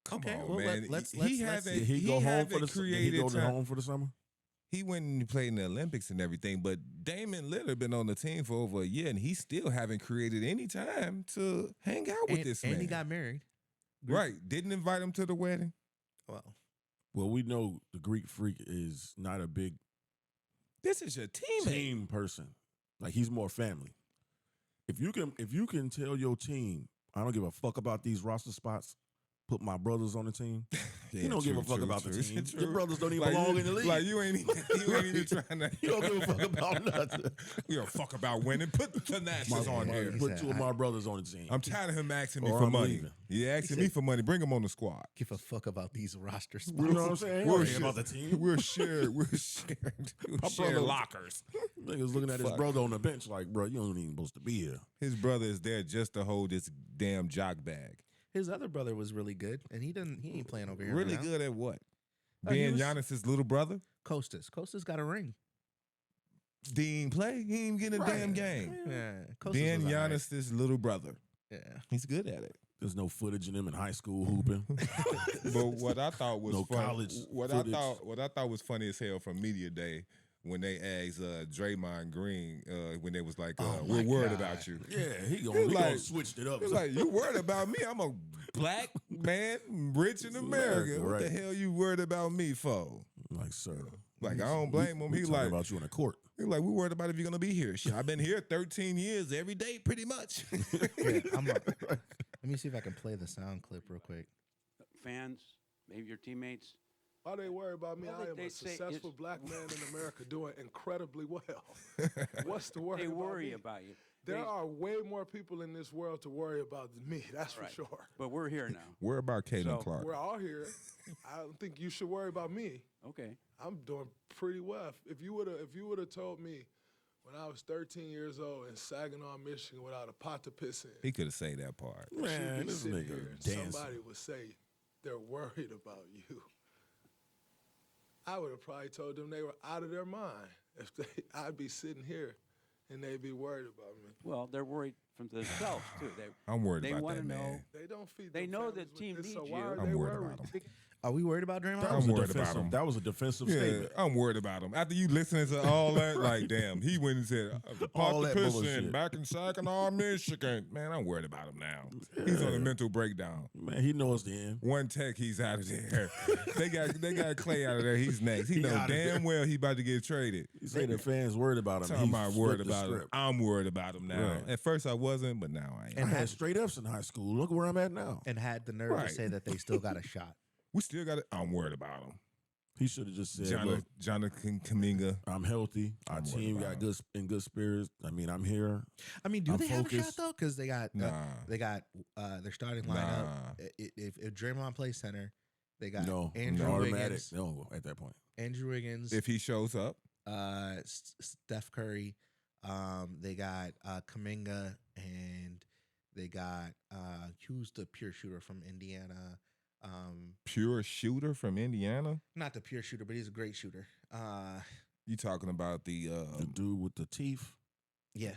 Come Okay, on, well, man. let's he see. haven't. Did he go home for haven't the? Did he created go time. home for the summer? He went and played in the Olympics and everything, but Damian Lillard been on the team for over a year, and he still haven't created any time to hang out with this man. And he got married. Right. Didn't invite him to the wedding. Well, we know the Greek Freak is not a big This is your teammate. team person. Like he's more family. If you can tell your team, I don't give a fuck about these roster spots. Put my brothers on the team. Yeah, You don't give a fuck about the team. Your brothers don't even belong in the league. Like you ain't even trying to. You don't give a fuck about nothing. You don't fuck about winning. Put the Nationals on my- there. He Put said, 2 of my brothers on the team. I'm tired of him asking me Or for I'm money. leaving. He asking He me said- for money. Bring him on the squad. Give a fuck about these roster spots. You know what I'm saying? We'll We'll share- about the team. We'll share. We'll share brother- lockers. Niggas looking at his Fuck. brother on the bench like, bro, you don't even supposed to be here. His brother is there just to hold this damn jock bag. His other brother was really good, and he ain't playing over here. Really now. good at what? He Being was- Giannis's little brother? Costas got a ring. Didn't play. He ain't getting a Right. damn game. Yeah. Costas Being was all right. Giannis's little brother. Yeah. He's good at it. There's no footage in him in high school hooping. But what I thought was No funny, college what footage. I thought was funny as hell from Media Day when they asked Draymond Green when they was like, Oh we're my worried God. about you. Yeah, he He gonna like- switched it up. It's like, you worried about me? I'm a black man, rich in America. America, What the right. hell you worried about me for? like, sir. Like, I don't blame him. We He talking like, about you in the court. we worried about if you're gonna be here. Shit, I've been here 13 years every day, pretty much. Yeah, let me see if I can play the sound clip real quick. Fans, maybe your teammates. Why they worry about me? Well, I am they a say successful it's- black man in America doing incredibly well. What's the worry They about worry me? about you. There They- are way more people in this world to worry about than me. That's Right. for sure. But we're here now. Worry about Caitlin So, Clark. We're all here. I don't think you should worry about me. Okay. I'm doing pretty well. If you would have told me when I was 13 years old in Saginaw, Michigan, without a pot to piss in, He could have said that part. that you'd Man, be this sitting nigga here and dancing. somebody would say they're worried about you. I would have probably told them they were out of their mind. I'd be sitting here and they'd be worried about me. Well, they're worried from themselves too. I'm worried They about want that to know. man. They don't feed. They them know families the with team this, so needs why you. are I'm they worried worried? about him. Are we worried about Draymond? I'm worried about defensive. him. That was a defensive Yeah, statement. I'm worried about him. After you listening to all that, like, damn, he went and said, All "Park the that piston bullshit. back in Saginaw, Michigan." Man, I'm worried about him now. He's on a mental breakdown. Man, he knows the end. One tech, he's out of there. they got Clay out of there. He's next. He He know outta there. damn well he about to get traded. You say the fans worried about him. Talking He about flipped worried the about him. script. I'm worried about him now. Right. At first I wasn't, but now I am. I And had straight F's in high school. Look where I'm at now. And had the nerve Right. to say that they still got a shot. We still got it. I'm worried about him. He should have just said, "Look, Jonathan Kaminga. I'm healthy. Our I'm worried team about got him. good spirits. I mean, I'm here. I mean, do I'm they have a shot focused. though? Because they got Nah. their starting lineup. Nah. If Draymond plays center, they got No, Andrew automatic. Wiggins, No, at that point. Andrew Wiggins, If he shows up, Steph Curry. They got Kuminga, and they got who's the pure shooter from Indiana. pure shooter from Indiana. Not the pure shooter, but he's a great shooter. You talking about the The dude with the teeth. Yeah.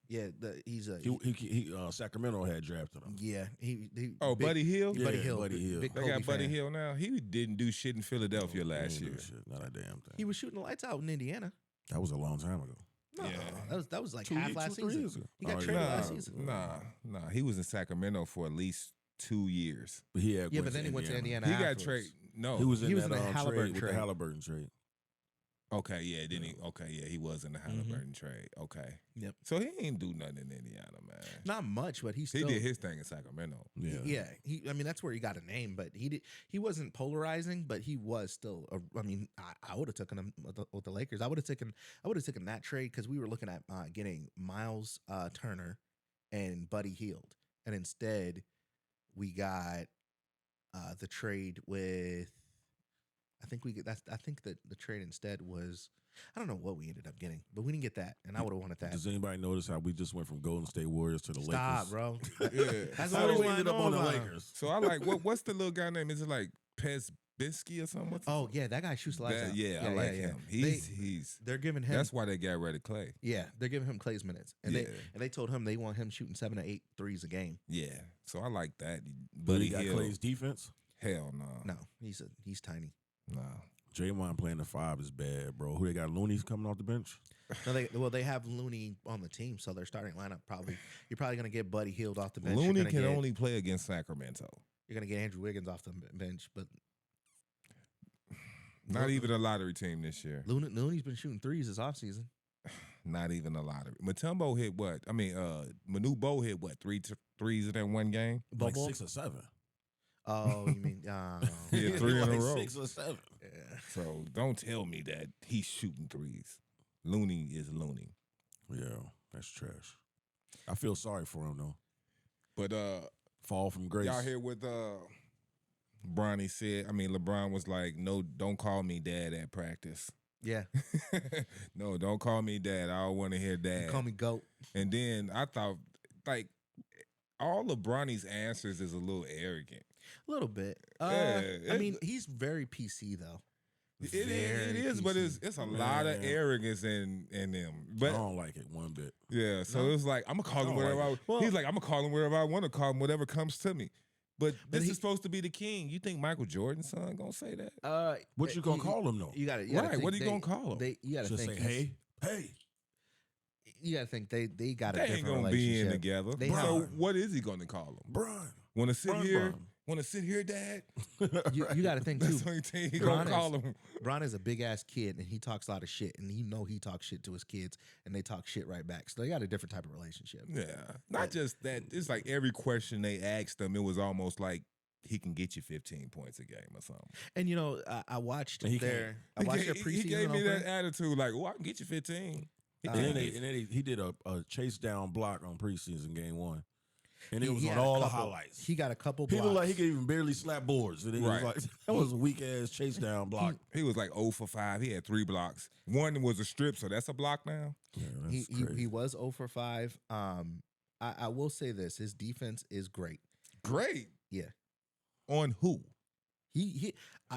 He's a He Sacramento had drafted him. yeah. He big- Buddy Hill? Yeah, Buddy Hill. Buddy Hill. Big They Kobe got Buddy fan. Hill now. He didn't do shit in Philadelphia He last ain't do year. shit, not a damn thing. He was shooting the lights out in Indiana. That was a long time ago. No, Yeah. that was like 2 half years, last 3 season. years ago. He got Oh, traded yeah. last season. Nah. He was in Sacramento for at least 2 years. But he had Yeah, went but then he went to Indiana. He got afterwards. traded. No. He was in He was that in the Halliburton trade with trade. the Halliburton trade. Okay, yeah. He was in the Halliburton trade. Okay. Yep. So he ain't do nothing in Indiana, man. Not much, but he He still did his thing in Sacramento. Yeah. Yeah, I mean, that's where he got a name, but he wasn't polarizing, but he was still. I mean, I would have taken him with the Lakers. I would have taken that trade because we were looking at getting Miles Turner and Buddy Hield, and instead we got the trade with. I think that the trade instead was. I don't know what we ended up getting, but we didn't get that, and I would have wanted that. Does anybody notice how we just went from Golden State Warriors to the Stop, Lakers? bro. Yeah. That's How the did only we one I ended up know on the about him. Lakers? So I like what's the little guy name? Is it like Pesbisky or something? What's his Oh yeah, that guy shoots the lights That- out. yeah, I like him. He's They're giving him. that's why they got rid of Clay. Yeah, they're giving him Clay's minutes, and Yeah. they told him they want him shooting 7 to 8 threes a game. Yeah. So I like that. But Buddy he got Hield. Clay's defense. Hell no. No, he's tiny. No. Draymond playing the 5 is bad, bro. Who they got? Looney's coming off the bench. No, they have Looney on the team, so their starting lineup you're probably gonna get Buddy Hield off the bench. Looney you're can gonna get, only play against Sacramento. You're gonna get Andrew Wiggins off the bench, but Not even a lottery team this year. Looney's been shooting threes this offseason. Not even a lottery. Mutombo hit what? I mean, Manu Bo hit what? Three threes in that one game? Like Bubble? 6 or 7. Oh, you mean Yeah, 3 in a Like row. 6 or 7. yeah. So don't tell me that he's shooting threes. Looney is Looney. Yeah, that's trash. I feel sorry for him though. But Fall from grace. y'all hear what Bronny said? I mean, LeBron was like, "No, don't call me dad at practice." Yeah, No, don't call me dad. I don't want to hear dad. call me GOAT. And then I thought, like, all of Bronny's answers is a little arrogant. A little bit. Yeah, I mean, he's very PC though. It Very is, but PC. it's a lot of Man. arrogance in them. I But don't like it one bit. yeah, so No. it's like I'm gonna call him don't whatever. like I, he's like I'm gonna call him wherever I want to call him, whatever comes to me. But this he- is supposed to be the king. You think Michael Jordan's son gonna say that? What you gonna call him though? You got to Right, what are you gonna call him? You got to Just think. say, hey. You got to think they got a They different ain't gonna be in relationship. together. They So have- what is he gonna call him? Brian. Want to sit Bron, here? Bron. Want to sit here, Dad? You got to think too. That's the only thing he Bron gonna call him. Bron is a big ass kid, and he talks a lot of shit, and he talks shit to his kids, and they talk shit right back. So they got a different type of relationship. Yeah, not just that. It's like every question they asked him, it was almost like he can get you 15 points a game or something. And you know, I watched And he their can't. preseason He gave me opener. that attitude, like, "Oh, I can get you 15." And then he did a chase down block on preseason game 1. And it He was had on a all the couple- highlights. He got a couple He blocks. looked like he could even barely slap boards. And it Right. was like, that was a weak ass chase down block. He was like 0 for 5. He had 3 blocks. One was a strip, so that's a block now. Yeah, that's crazy. he was 0 for 5. I will say this: his defense is great. Great. Yeah. On who?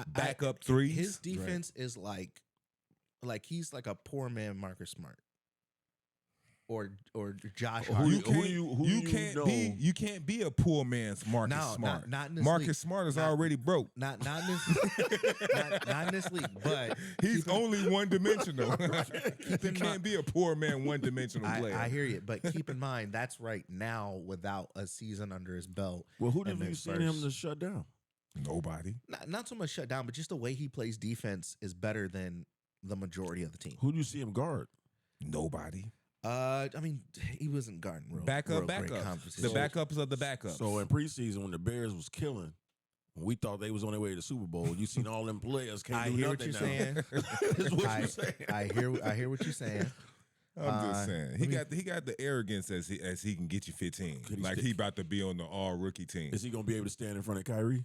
Back up threes? His defense is like he's like a poor man Marcus Smart. or Josh Who Hart. you- who you you can't know- be you can't be a poor man's Marcus No, Smart. not in this Marcus league. Smart is Not- already broke. Not in this not in this league, but He's only one dimensional. Keep You in can't mind- be a poor man one dimensional player. I hear you, but keep in mind that's right now without a season under his belt. Well, who and have you then seen him first. to shut down? Nobody. Not so much shut down, but just the way he plays defense is better than the majority of the team. Who do you see him guard? Nobody. I mean, he wasn't guarding real Backup, real great backup. conferences. The backups of the backups. So in preseason, when the Bears was killing, when we thought they was on their way to the Super Bowl, you seen all them players can't I do hear what nothing you're now. saying. That's what you're saying. I hear what you're saying. I'm just saying he let me- got the arrogance as he can get you 15. Could he Like stick- he about to be on the all rookie team. Is he gonna be able to stand in front of Kyrie?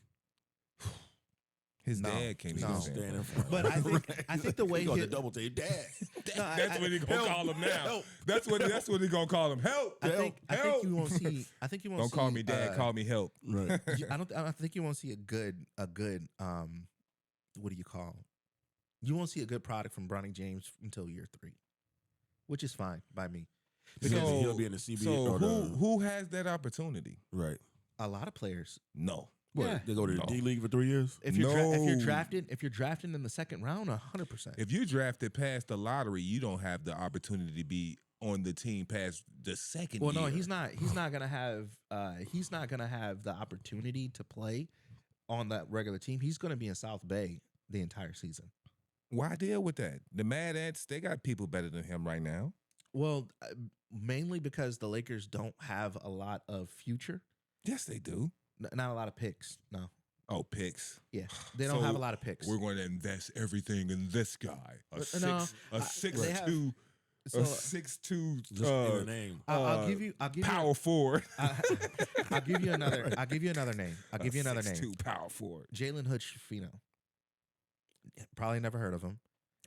His No, dad can't no. even Stand stand. in front. But I think the way he gonna he- double take dad. No, I- That's what he gonna help, call him now. help. That's what he gonna call him. Help! I think help! you won't see. I think you won't Don't see. call me dad. Call me help. Right. I don't think you won't see a good. What do you call? You won't see a good product from Bronny James until year 3, which is fine by me. Because So- he'll be in the CBA. So or who has that opportunity? right. A lot of players. No. What? Yeah. They go to the No. D League for 3 years? If you're No. if you're drafting in the second round, 100%. If you drafted past the lottery, you don't have the opportunity to be on the team past the second Well, year. no, he's not. He's not gonna have. He's not gonna have the opportunity to play on that regular team. He's gonna be in South Bay the entire season. Why deal with that? The Mad Ants, they got people better than him right now. Well, mainly because the Lakers don't have a lot of future, Yes, they do. not a lot of picks. No, Oh, picks. yeah, they don't So have a lot of picks. We're going to invest everything in this guy. A No, six, a they have- 6'2", So, a 6'2", Just in the name. I'll give you. I'll give power you. forward. I'll give you another. I'll give you another name. I'll give you another name. 6'2" power forward. Jalen Hood-Schifino. Probably never heard of him.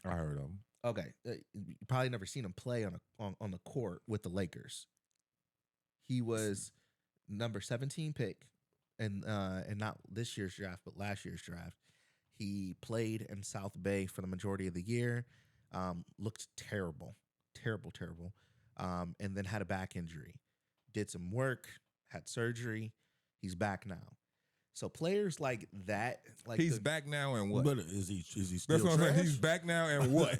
I heard of him. Okay, you probably never seen him play on the court with the Lakers. He was number 17 pick, and not this year's draft, but last year's draft. He played in South Bay for the majority of the year. Looked terrible, and then had a back injury. Did some work, had surgery. He's back now. So players like that, like He's back now and what? But is he still That's what I'm saying. trash? He's back now and what?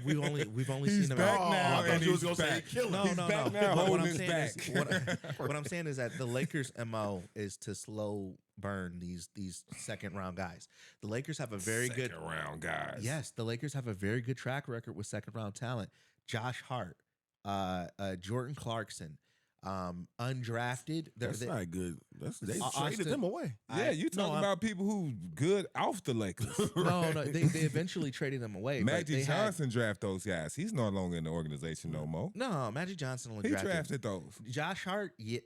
we've only He's seen him. back out- now I thought and you was he's gonna say back. kill him. No, He's no, back no. now What holding I'm his saying back. is, what I'm saying is that the Lakers' MO is to slow burn these second round guys. The Lakers have a very good. Second round guys. Yes, the Lakers have a very good track record with second round talent. Josh Hart, Jordan Clarkson, undrafted. That's not good. They Austin- traded them away. Yeah, you talking about people who good off the Lakers. No, they eventually traded them away. but they Magic had- Johnson draft those guys. He's no longer in the organization no more. No, Magic Johnson only He drafted. drafted those. Josh Hart, He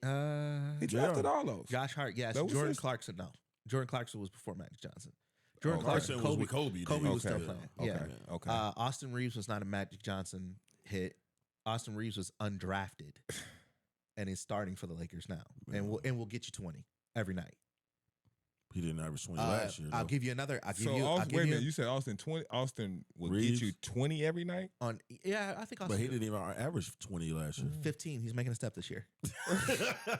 drafted all those. Josh Hart, yes. That was Jordan his- Clarkson, no. Jordan Clarkson was before Magic Johnson. Jordan Okay. Clarkson, Clarkson was with Kobe. Kobe then. was still Okay. playing. Okay. Yeah. Okay. Austin Reeves was not a Magic Johnson hit. Austin Reeves was undrafted, and is starting for the Lakers now, and we'll get you 20 every night. He didn't average 20 last year. I'll though. give you another. I'll give So you. I'll Austin, give wait a you minute. You said Austin 20. Austin will Reeves? get you 20 every night. on. Yeah, I think Austin. But he didn't even average 20 last year. 15. He's making a step this year.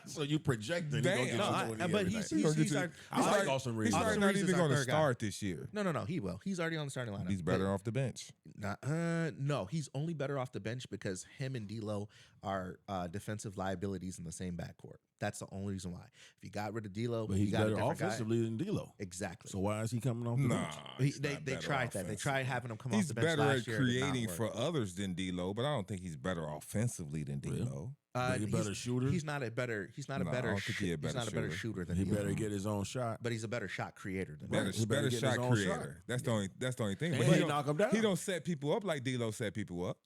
So you projecting he Damn. gonna get No, you 20 but every he's night. gonna get he's you- our, I like Austin Reeves. He's Austin probably not Reeves is even our going to third guy. start this year. No. He will. He's already on the starting lineup. He's better off the bench. No, he's only better off the bench because him and D'Lo are defensive liabilities in the same backcourt. That's the only reason why. If you got rid of D'Lo, But you he's got a better different guy. offensively than D'Lo. Exactly. So why is he coming off the Nah, bench? he's they not they better tried that. They offensively. tried having him come off He's the bench better last at year. It did not creating work. for others than D'Lo, but I don't think he's better offensively than Really? D'Lo. He a better shooter? He's not a better. He's not No, a I better. don't think he a he's better not a better shooter. shooter than He D'Lo. better get his own shot. But he's a better shot creator than Better, Right, he better better get his shot own shot. creator. That's the only thing. And But he don't- knock him down. He don't set people up like D'Lo set people up.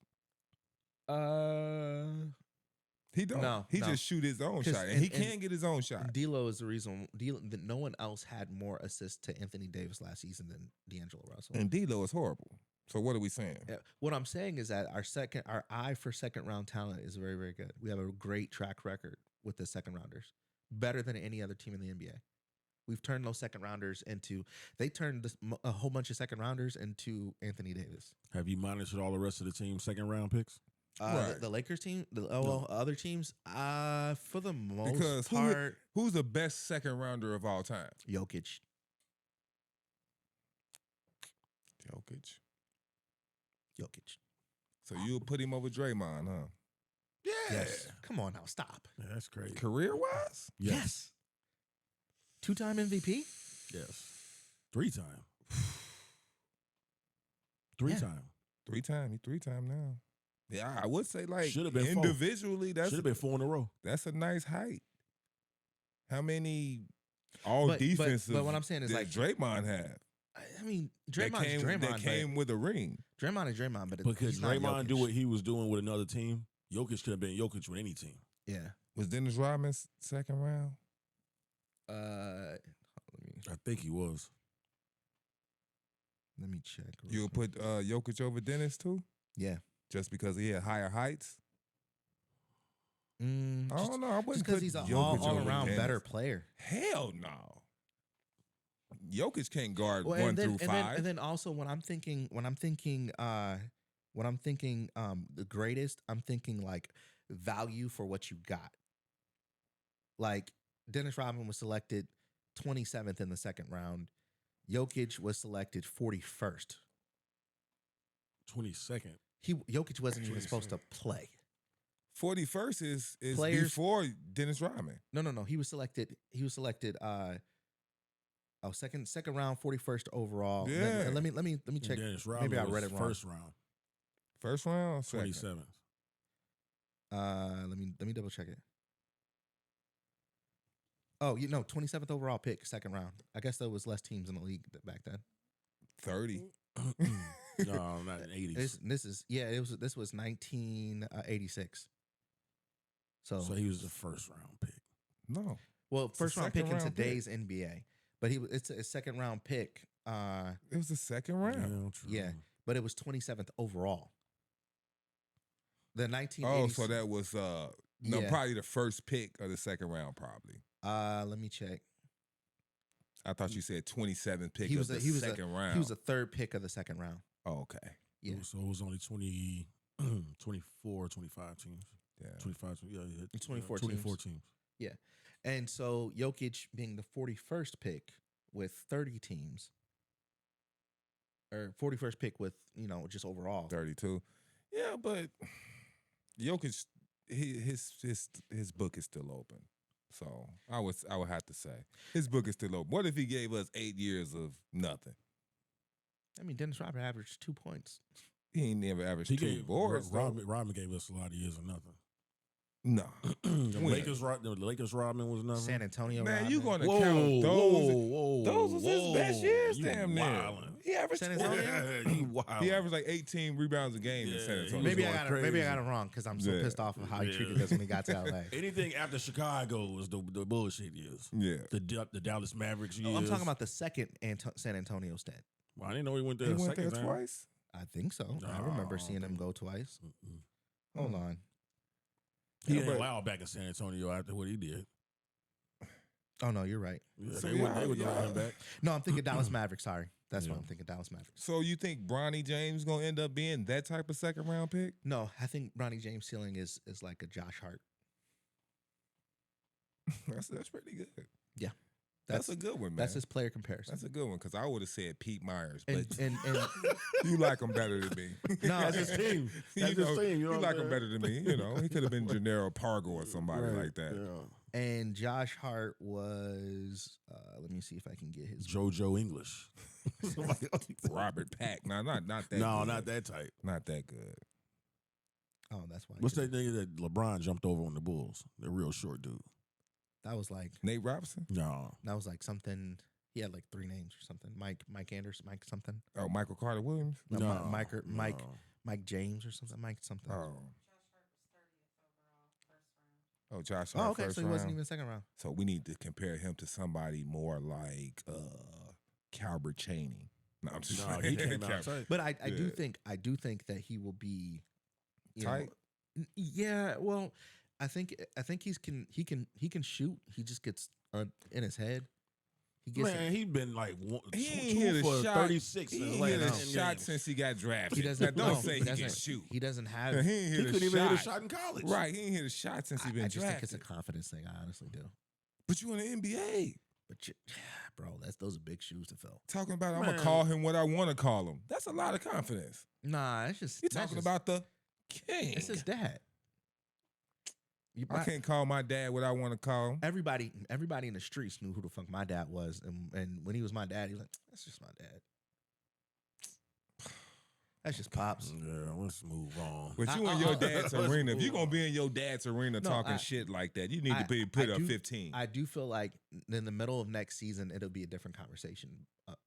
He don't. No, he no. just shoot his own 'Cause shot, and he and- can get his own shot. D'Lo is the reason. That no one else had more assists to Anthony Davis last season than D'Angelo Russell. And D'Lo is horrible. So what are we saying? Yeah, what I'm saying is that our eye for second round talent is very, very good. We have a great track record with the second rounders, better than any other team in the NBA. We've turned those second rounders into. They turned a whole bunch of second rounders into Anthony Davis. Have you monitored all the rest of the team's second round picks? Right. The Lakers team, No. other teams, for the most Because part, who's the best second rounder of all time? Jokic. Jokic. So you'll put him over Draymond, huh? Yeah. Yes. Come on now, stop. Yeah, that's crazy. Career wise? Yes. 2-time MVP. Yes. 3-time. 3-time. 3-time. He 3-time now. Yeah, I would say like Should have been 4. individually. Should have been 4 in a row. That's a nice height. How many all But defensive? what I'm saying is, that like, Draymond had. I mean, That Draymond's Draymond. That came with a ring. Draymond is Draymond, but Because he's not Draymond do Jokic. what he was doing with another team, Jokic could have been Jokic with any team. Yeah. Was Dennis Rodman second round? I think he was. Let me check. real You'll quick. put Jokic over Dennis too, Yeah. just because he had higher heights. I Just don't know. I wouldn't because put he's an Jokic all over around Dennis. better player. Hell no. Jokic can't guard Well, 1 and then, through and 5. then and then also when I'm thinking the greatest, I'm thinking like value for what you got. Like Dennis Rodman was selected 27th in the second round. Jokic was selected 41st. 22nd. Jokic wasn't even supposed to play. 41st is Players- before Dennis Rodman. No. He was selected second round, 41st overall. Yeah. Let me check. And Dennis Rodman Maybe I was read it wrong. first round. First round, or second? 27th. Let me double check it. Oh, 27th overall pick, second round. I guess there was less teams in the league back then. 30. No, not in the 80s. This was 1986. So So he was the first round pick. No. well, it's a first round pick in second round pick. today's NBA, but it's a second round pick. It was the second round. true. Yeah, but it was 27th overall. The 1980s. Oh, so that was Yeah. probably the first pick of the second round, probably. Let me check. I thought you said 27th pick He was of a, the he was second a, round. He was the third pick of the second round. Oh, okay. Yeah. So it was only 24, 25 teams. Yeah. 25, yeah. 24 24 teams. teams. And so Jokic being the 41st pick with 30 teams, or 41st pick with, just overall. 32. Yeah, but Jokic, his book is still open. So I would have to say his book is still open. What if he gave us 8 years of nothing? I mean, Dennis Rodman averaged 2 points. He ain't never averaged He 2 gave boards. though. Rodman gave us a lot of years of nothing. No. the When? Lakers Rodman was nothing. San Antonio Man, Rodman. you gonna Whoa, count those? whoa, Those was his best years, You damn near. wildin'. He averaged San Antonio? Yeah, he wild. He averaged like 18 rebounds a game in Yeah, San he Antonio. was Maybe going I got crazy. it wrong because I'm so Yeah. pissed off of how he Yeah. treated us when he got to LA. Anything after Chicago was the bullshit years. Yeah. The Dallas Mavericks years. Oh, I'm talking about the second San Antonio stint. Well, I didn't know he went there. He a went second there time. twice. I think so. I remember No, seeing him go twice. Mm-mm. Hold on. He Yeah, didn't but- allow back in San Antonio after what he did. Oh no, you're right. Yeah, So they wouldn't yeah. let him back. No, I'm thinking Dallas Mavericks. Sorry, that's what Yeah. I'm thinking. Dallas Mavericks. So you think Bronny James gonna end up being that type of second round pick? No, I think Bronny James' ceiling is like a Josh Hart. That's pretty good. Yeah. That's a good one, man. That's his player comparison. That's a good one because I would have said Pete Myers, but and you like him better than me. no, That's his team. That's you his know, team. You you know what like I'm him saying? better than me. You know, he could have been Gennaro Pargo or somebody Right, like that. yeah. and Josh Hart was. Let me see if I can get his. JoJo English. Somebody else. Robert Pack. No, not that. No, good. not that type. Not that good. Oh, that's why. What's that nigga that LeBron jumped over on the Bulls? The real short dude. That was like Nate Robinson. No. something. He had like 3 names or something. Mike Anderson, Mike something. Oh, Michael Carter Williams. No, No, Mike James or something. Mike something. Oh, Josh Oh, Hart. okay. First So he wasn't round. even second round. So we need to compare him to somebody more like Calbert Chaney. No, I'm just No, playing. he came out Calbert. tight. But I do Yeah. think that he will be Tight? Yeah, well, I think he can shoot. He just gets in his head. He gets Man, he's been like He ain't two hit a for shot. 36 He in ain't the hit a last 10 shot games. since he got drafted. he doesn't. Now, don't no, say he he doesn't. can shoot. He doesn't have. He ain't He hit couldn't a even hit a shot. shot in college. Right, he ain't hit a shot since he been I just think drafted. it's a confidence thing. I honestly do. But you in the NBA. But bro, those are big shoes to fill. Talking about I'm Man. gonna call him what I want to call him. That's a lot of confidence. Nah, it's just You're talking about the king. it's his dad. I can't call my dad what I want to call him. Everybody in the streets knew who the fuck my dad was, and when he was my dad, he was like, "That's just my dad. That's just pops." Yeah, let's move on. But you in your dad's let's arena. If move you're gonna on. be in your dad's arena No, talking I- shit like that, you need to put up 15. I do feel like in the middle of next season, it'll be a different conversation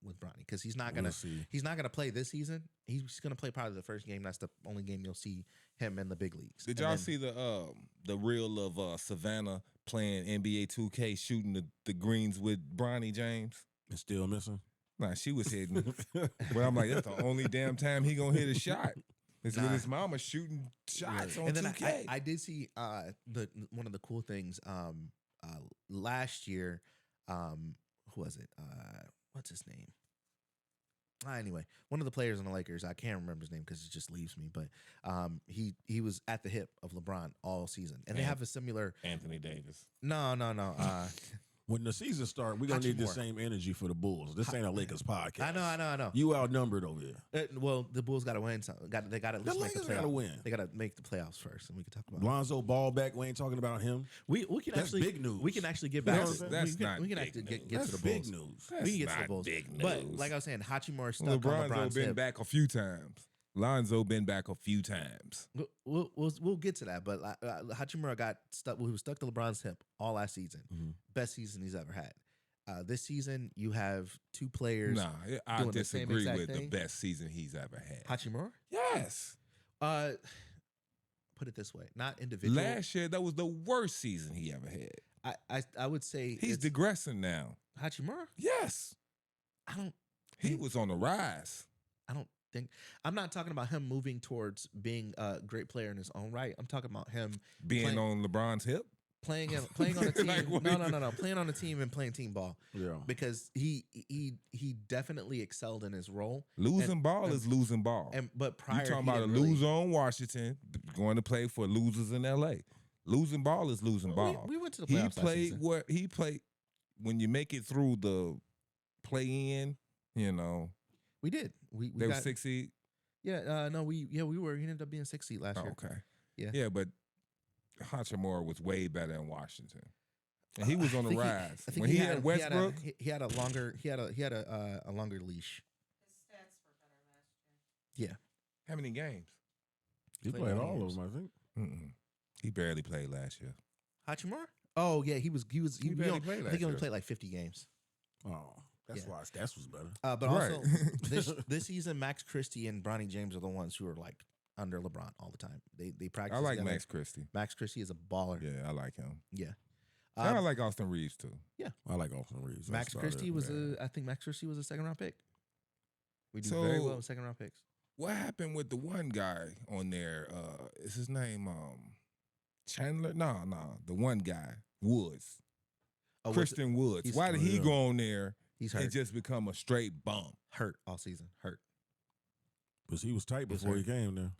with Bronny because he's not gonna We'll see. he's not gonna play this season. He's gonna play probably the first game. That's the only game you'll see him in the big leagues. Did And y'all then- see the reel of Savannah playing NBA 2K shooting the greens with Bronny James? It's still missing. Nah, she was hitting. But I'm like, that's the only damn time he gonna hit a shot. It's when Nah. his mama shooting shots on And then 2K. I did see the one of the cool things last year. Who was it? What's his name? Anyway, one of the players on the Lakers. I can't remember his name because it just leaves me. But he was at the hip of LeBron all season, and they have a similar. Anthony Davis. No. When the season starts, we're going to need the Hachimura. same energy for the Bulls. This ain't a Lakers podcast. I know. You outnumbered over here. Well, the Bulls got to win. They got to at The least make the Lakers got to playoffs. win. They got to make the playoffs first, and we can talk about it. Lonzo ball back. We ain't talking about him. We can That's actually big news. We can actually get You know back. what to I'm saying? we can, That's we can not actually big get That's to the big Bulls. news. That's We can get to the not Bulls. big But news. like I was saying, Hachimura stuck on LeBronzo LeBron's been hip. back a few times. Lonzo been back a few times. We'll get to that, but Hachimura got stuck. He was stuck to LeBron's hip all last season. Mhm. Best season he's ever had. This season, you have two players. Nah, I doing the same disagree exact with thing. the best season he's ever had. Hachimura. Yes. Put it this way, not individual. Last year, that was the worst season he ever had. I would say He's it's digressing now. Hachimura. Yes. I don't He was on the rise. think. I'm not talking about him moving towards being a great player in his own right. I'm talking about him Being Playing- on LeBron's hip. playing on a team. Like, what no. Playing on a team and playing team ball Yeah. because he definitely excelled in his role. Losing ball is losing ball. But prior, You talking he about a didn't really- loser on Washington going to play for losers in LA. Losing ball is losing ball. We went to the He playoffs last played season. what he played when you make it through the play in, We did. We they were got 6 seed. Yeah, no, we were. He ended up being 6 seed last Oh, year. okay. Yeah. Yeah, but Hachimura was way better in Washington. And he was on the I think rise. I think When he had Westbrook, he had a longer a longer leash. Yeah. how many games? He Played played all all of games. them, I think. Mm-mm. He barely played last year. Hachimura? Oh yeah, he barely only, played I last think he only year. played like 50 games. Oh, that's Yeah. why his stats was better. But Right. also this season, Max Christie and Bronny James are the ones who are like under LeBron all the time. They practice. I like together. Max Christie. Max Christie is a baller. Yeah, I like him. Yeah. And I like Austin Reeves too. I like Austin Reeves. Max That's about Christie it. was I think Max Christie was a second round pick. We do very So- well with second round picks. What happened with the one guy on there? Is his name Chandler? No, the one guy Woods, Oh, Christian Woods. he's- Why did he yeah. go on there he's and hurt. just become a straight bum? Hurt all season. Hurt. Because he was tight He's before he hurt. came there.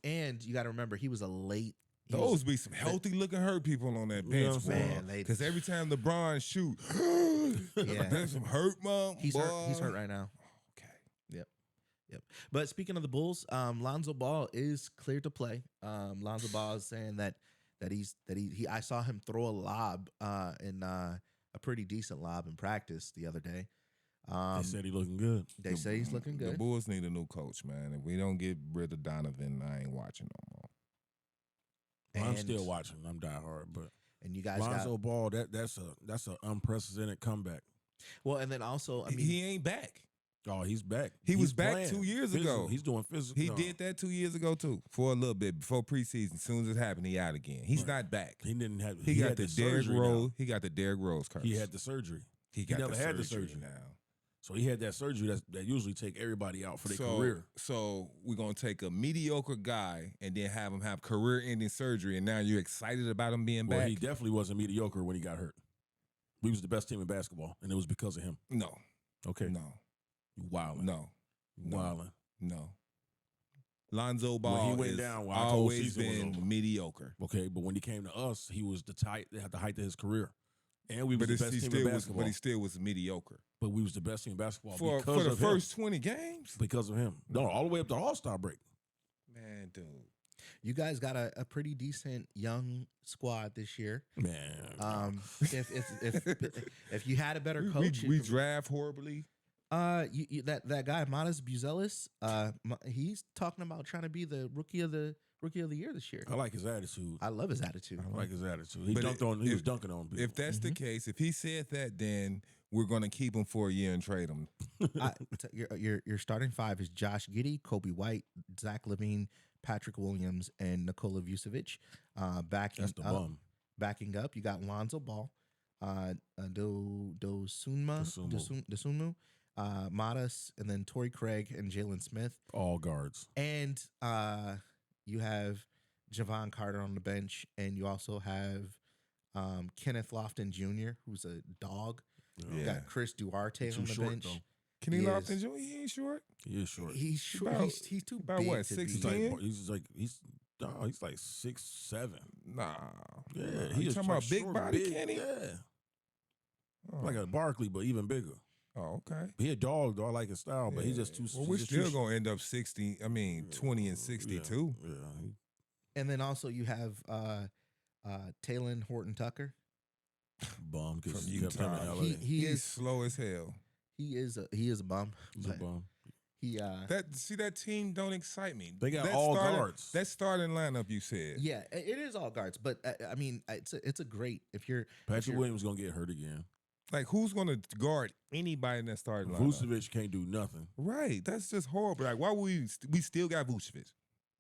And you got to remember he was a late. he Those was- be some healthy looking hurt people on that You know bench, what I'm saying? boy. Man, Because every time LeBron shoot, Yeah. there's some hurt, mom. He's boy. hurt. He's hurt right now. Okay. Yep. But speaking of the Bulls, Lonzo Ball is cleared to play. Lonzo Ball is saying that he I saw him throw a lob in a pretty decent lob in practice the other day. They said he looking good. They say he's looking The good. Bulls need a new coach, man. If we don't get rid of Donovan, I ain't watching no more. I'm And- still watching. I'm diehard, but And you guys Lonzo got Ball, that's an unprecedented comeback. well, and then also I mean he ain't back. Oh, he's back. He He's was back playing. 2 years Physical. ago. He's doing physical. He did that 2 years ago too, for a little bit before preseason. As soon as it happened, he out again. He's Right. not back. He didn't have. He got had the surgery Derrick now. Rose. He got the Derrick Rose curse. He had the surgery, He got never the had the surgery surgery. now. so he had that surgery that usually take everybody out for their career. So we're gonna take a mediocre guy and then have him have career-ending surgery, and now you're excited about him being Well, back. he definitely wasn't mediocre when he got hurt. We was the best team in basketball, and it was because of him. No. Okay. No. You wildin'. No. You No. wildin'. No. Lonzo When Ball he went has down, well, I told always season was been over. mediocre. Okay, but when he came to us, he was at the height of his career. And we was But the best team in basketball. but he still was mediocre. But we was the best team in basketball For because the of first him. 20 games? Because of him. No, all the way up to All-Star break. Man, dude. You guys got a pretty decent young squad this year. Man. If you had a better coach, We draft horribly. that guy Modest Buzelis, he's talking about trying to be the rookie of the year this year. I like his attitude. I love his attitude. I like his attitude. He But was dunking on people. If that's the case, if he said that, then we're going to keep him for a year and trade him. Your starting five is Josh Giddey, Kobe White, Zach LaVine, Patrick Williams, and Nikola Vucevic. That's the bum. Backing up, you got Lonzo Ball, Dosunmu, Modest, and then Torrey Craig and Jalen Smith. All guards. And you have Javon Carter on the bench, and you also have Kenneth Lofton Jr., who's a dog. You got Chris Duarte Too on the short, bench. though. Kenny He Lofton is. Jr., he ain't short. He is short. He's short. About- He's too about big what, to 6'10"? be. He's like 6'7". Nah. Yeah, you is talking like about big short, body big, Kenny? Yeah, Oh. like a Barkley, but even bigger. Oh, okay. He a dog, though. I like his style, but he's just too. Well, we're he's just too still going to end up 20 and 62. Yeah. And then also you have Talon Horton Tucker. Bum because From he kept him in Utah. LA. He He's is slow as hell. he is a bum. He's a But bum. he That team don't excite me. They got That all guards. That starting lineup you said. yeah, it is all guards. But I mean, it's a great if you're Patrick Williams gonna get hurt again. Like, who's going to guard anybody in that starting lineup? Vucevic can't do nothing. Right. That's just horrible. Like, why we still got Vucevic?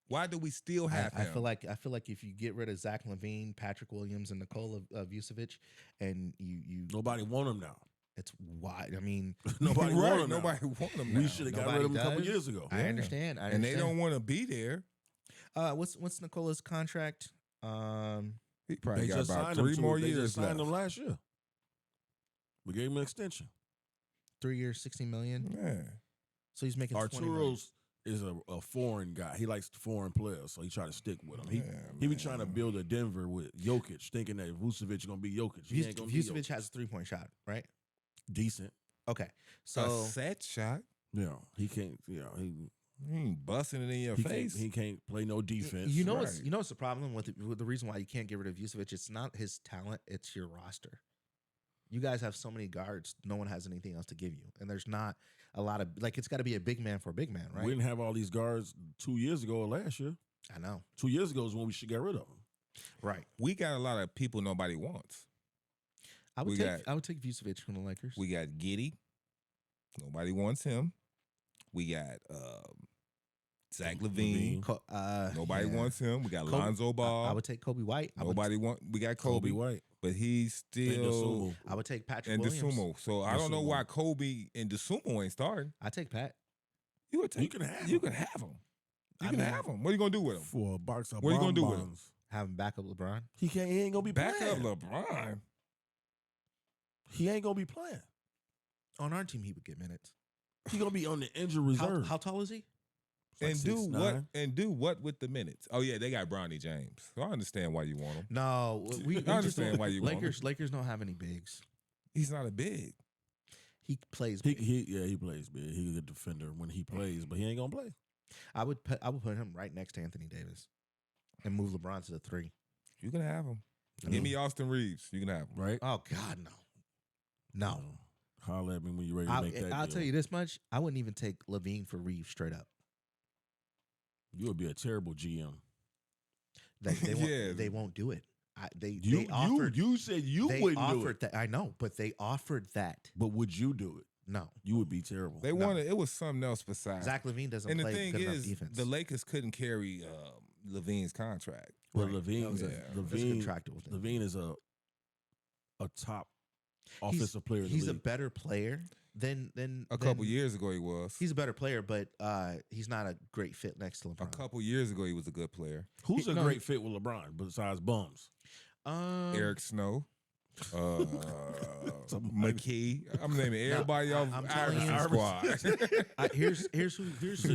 Why do we still have I him? feel like if you get rid of Zach LaVine, Patrick Williams, and Nikola Vucevic, and you Nobody want him now. it's wide. I mean, Nobody right. want him. Nobody now. want him now. We should have got Nobody rid of him a couple does. years ago. I understand. And they don't want to be there. What's Nikola's contract? He probably They got just about signed 3 him. more They years just signed left. him last year. We gave him an extension. 3 years, $60 million. Yeah. So he's making 20 million. Arturo's is a foreign guy. He likes foreign players, so he try to stick with them. He be trying to build a Denver with Jokic, thinking that Vucevic gonna be Jokic. He ain't gonna be Vucevic Jokic. has a 3-point shot, right? Decent. Okay, A so set shot. Yeah, he can't. Yeah, he ain't busting it in your he face. Can't, he can't play no defense. you know Right. what's the problem with the reason why you can't get rid of Vucevic? It's not his talent; it's your roster. You guys have so many guards; no one has anything else to give you, and there's not a lot of it's got to be a big man for a big man, right? We didn't have all these guards 2 years ago or last year. I know, 2 years ago is when we should get rid of them. right? We got a lot of people nobody wants. I We would take Vucevic from the Lakers. We got Giddey. Nobody wants him. We got Zach LaVine. Nobody yeah. wants him. We got Kobe- Lonzo Ball. I would take Kobe White. We got Kobe, White. but he's still I would take Patrick and Williams. DeSumo. So I don't know why Kobe and DeSumo ain't starting. I take Pat. You would take. You can have You him. can have him. You I can mean- have him. What are you gonna do with him? For a box of What are you gonna do with him? bonbons. Have him back up LeBron. He ain't gonna be Back playing. up LeBron. He ain't gonna be playing. On our team, he would get minutes. He gonna be on the injured reserve. How tall is he? Like And do 6'9". what? And do what with the minutes? Oh yeah, they got Bronny James. So I understand why you want him. No, we I just understand don't- why you want Lakers. Lakers don't have any bigs. He's not a big. He plays. He big. he plays big. He's a good defender when he plays, but he ain't gonna play. I would put him right next to Anthony Davis, and move LeBron to the 3. You can have him. Give me Austin Reeves. You can have him. Right? Oh God, no. Holler at me when you're ready to make that. I'll deal. tell you this much: I wouldn't even take Levine for Reeves straight up. You would be a terrible GM. They won't, Yeah. they won't do it. You said you they wouldn't offered do it. that. I know, but they offered that. But would you do it? No, You would be terrible. They wanted. It was something else besides. Zach Levine doesn't And the play thing good enough is, defense. the Lakers couldn't carry Levine's contract. Well, Right. Levine's Yeah. That's Levine. contractual thing. Levine is a top offensive player. In the He's a league. better player than A couple years ago, he was. He's a better player, but he's not a great fit next to LeBron. A couple years ago, he was a good player. Who's a no, great fit with LeBron besides bums? Eric Snow. McKee. I'm naming everybody off I'm telling you, Iverson squad. Here's who.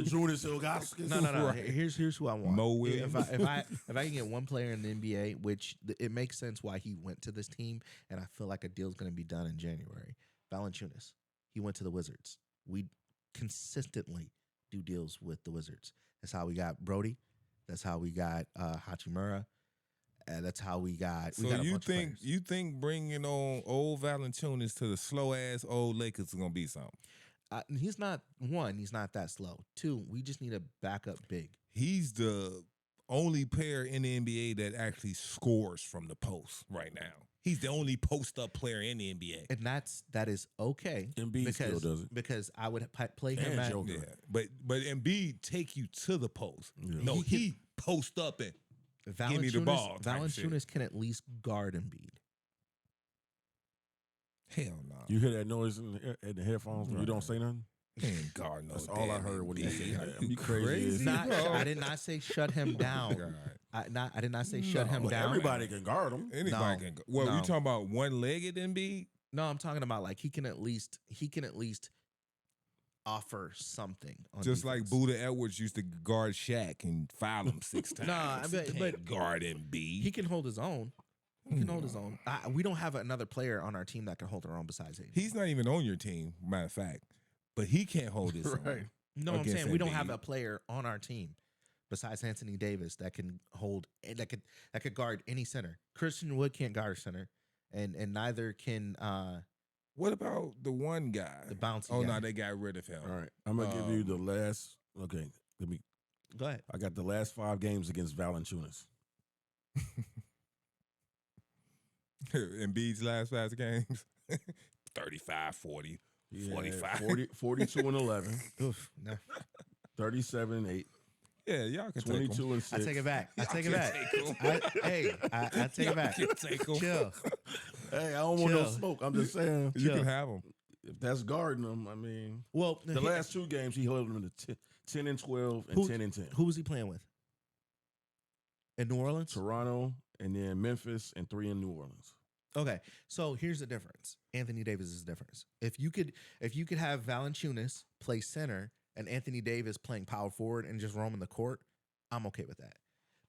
Judas Ilgauskas. No. Right. Here's who I want. Mo If Williams. I can get one player in the NBA, which it makes sense why he went to this team, and I feel like a deal's going to be done in January. Valanciunas. He went to the Wizards. We consistently do deals with the Wizards. That's how we got Brody. That's how we got Hachimura. That's how we got. So We got a you bunch of think players. you think bringing on old Valanciunas to the slow ass old Lakers is gonna be something? He's not one. He's not that slow. Two. We just need a backup big. He's the only player in the NBA that actually scores from the post right now. He's the only post up player in the NBA. And that is okay. Embiid still does it. Because I would play him And at Joker. Yeah, but Embiid take you to the post. Yeah. No, he post up and give me the ball type shit. Valanciunas can at least guard Embiid. Hell no. You hear that noise in the headphones when you don't say nothing? He ain't guard no That's all I damn heard when he Embiid. said that. You You crazy. I did not say shut him down. God. I did not say shut him Well, down. everybody can guard him. Anybody No, can go. Well, no. you talking about one-legged Embiid? No, I'm talking about like he can at least offer something. On Just like defense. Buddha Edwards used to guard Shaq and foul him 6 times. Nah, He but can't guard Embiid. he can hold his own. He can hold his own. We don't have another player on our team that can hold their own besides him. He's not even on your team, matter of fact. But he can't hold his own. Right. No, I'm against saying we don't have Embiid. a player on our team besides Anthony Davis that can hold that could guard any center. Christian Wood can't guard a center, and neither can What about the one guy? the bouncy. Oh, guy. no, they got rid of him. All right. I'm going to give you the last. Okay. Go ahead. I got the last 5 games against Valanciunas. Embiid's last 5 games 35, 40, He had 45. 42 and 11, Oof, no. 37 and 8, Yeah, y'all can take him. 22 and I 6. take it back. I take it can back. take 'em. I take it back. Y'all can take 'em. Chill. Hey, I don't want no Chill. smoke. I'm just saying, You Chill. can have him. if that's guarding him, I mean, Well, the last 2 games, he held them to 10 and 12 and 10 and 10. Who was he playing with? In New Orleans? Toronto, and then Memphis, and 3 in New Orleans. Okay, so here's the difference. Anthony Davis is the difference. If you could have Valanciunas play center and Anthony Davis playing power forward and just roaming the court, I'm okay with that.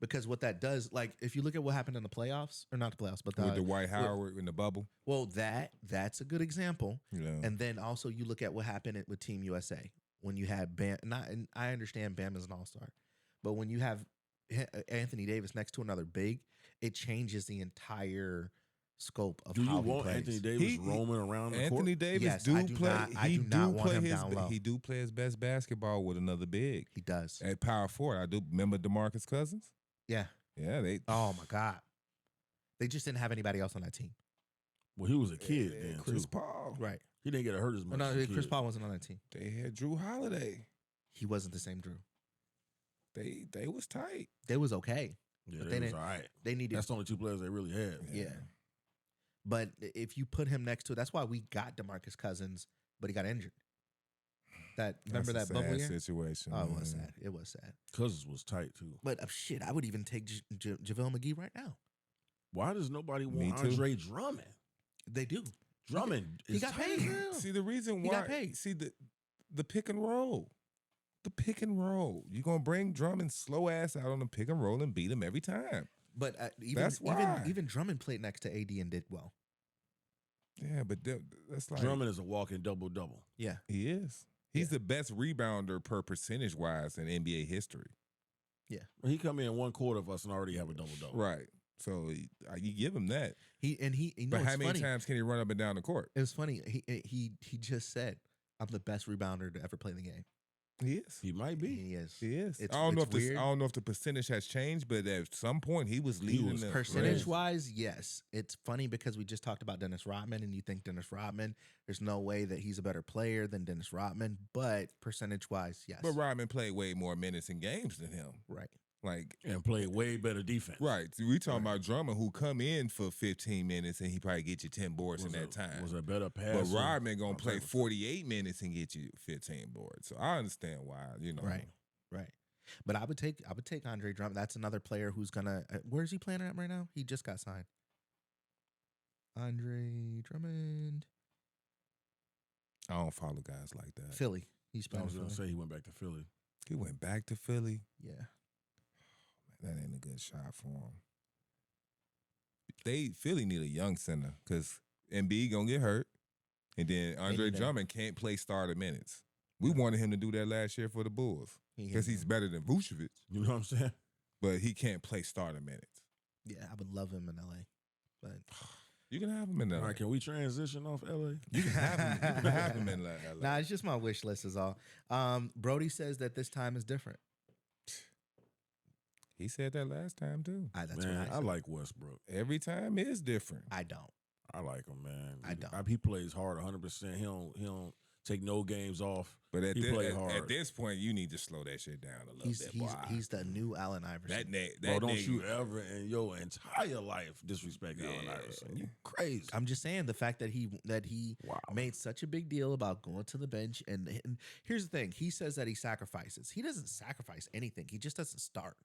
Because what that does, like, if you look at what happened in the playoffs, or not the playoffs, but With the White Howard in the bubble. well, that's a good example. Yeah. And then also you look at what happened with Team USA when you had Bam. And I understand Bam is an all-star, but when you have Anthony Davis next to another big, it changes the entire scope of Do you how he want plays. Anthony Davis He- roaming around the Anthony court? Davis Yes, do I do play. not- I he do not do want play him his. down low. He do play his best basketball with another big He does. at power forward. I do remember DeMarcus Cousins. Yeah. Yeah, they. Oh my God. They just didn't have anybody else on that team. Well, he was a kid then, Chris too. Paul. Right. He didn't get hurt as much. No, as a Chris kid. Paul wasn't on that team. They had Drew Holiday. He wasn't the same Drew. They was tight. They was okay. Yeah, But they they was didn't- all right. They needed That's the only 2 players they really had. Yeah. But if you put him next to it, that's why we got DeMarcus Cousins, but he got injured. Remember That's that a bubble sad year? situation. Oh, it was man. sad. It was sad. Cousins was tight, too. But shit, I would even take JaVale McGee right now. Why does nobody Me want too. Andre Drummond? They do. Drummond He is got tight paid. as hell. See the reason He why. got paid. See the pick and roll. The pick and roll. You're gonna bring Drummond slow ass out on the pick and roll and beat him every time. But That's why. even Drummond played next to AD and did well. Yeah, but that's like Drummond is a walking double-double. Yeah. he is. He's the best rebounder per percentage wise in NBA history. He come in 1/4 of us and already have a double-double. Right. So you give him that. He you know But how it's many funny. times can he run up and down the court? It was funny. He just said, "I'm the best rebounder to ever play the game." He is. He might be. He is. He is. It's- I don't know it's if weird. I don't know if the percentage has changed, but at some point he was leading was the Percentage race. wise, yes. It's funny because we just talked about Dennis Rodman, and you think Dennis Rodman, there's no way that he's a better player than Dennis Rodman, but percentage wise, yes. But Rodman played way more minutes in games than him. Right. Like And played way better defense. right. See, we talking about Drummond who come in for 15 minutes and he probably get you 10 boards in that time. Was a better But passer. Rodman gonna on play purpose. 48 minutes and get you 15 boards. So I understand why, Right. Right. But I would take Andre Drummond. That's another player who's gonna. Where's he playing at right now? He just got signed. Andre Drummond. I don't follow guys like that. Philly. He's I playing was for gonna Philly. say he went back to Philly. He went back to Philly. Yeah. That ain't a good shot for him. Philly need a young center because Embiid gonna get hurt, and then Andre need a- Drummond can't play starter minutes. We wanted him to do that last year for the Bulls because he's better than Vucevic, You know what I'm saying? but he can't play starter minutes. Yeah, I would love him in LA. But You can have him in All LA. right, can we transition off LA? You can have him. You can have him in LA. nah, it's just my wish list is all. Brody says that this time is different. He said that last time too. That's Man, what I I said. like Westbrook. Every time is different. I don't. I like him, man. I don't. He plays hard 100%. He don't take no games off. But He played hard. at this point, you need to slow that shit down a little bit. Boy. He's the new Allen Iverson. Bro, don't you ever in your entire life disrespect Allen Iverson. You crazy. I'm just saying the fact that he Wow. made such a big deal about going to the bench, and here's the thing: he says that he sacrifices. He doesn't sacrifice anything. He just doesn't start.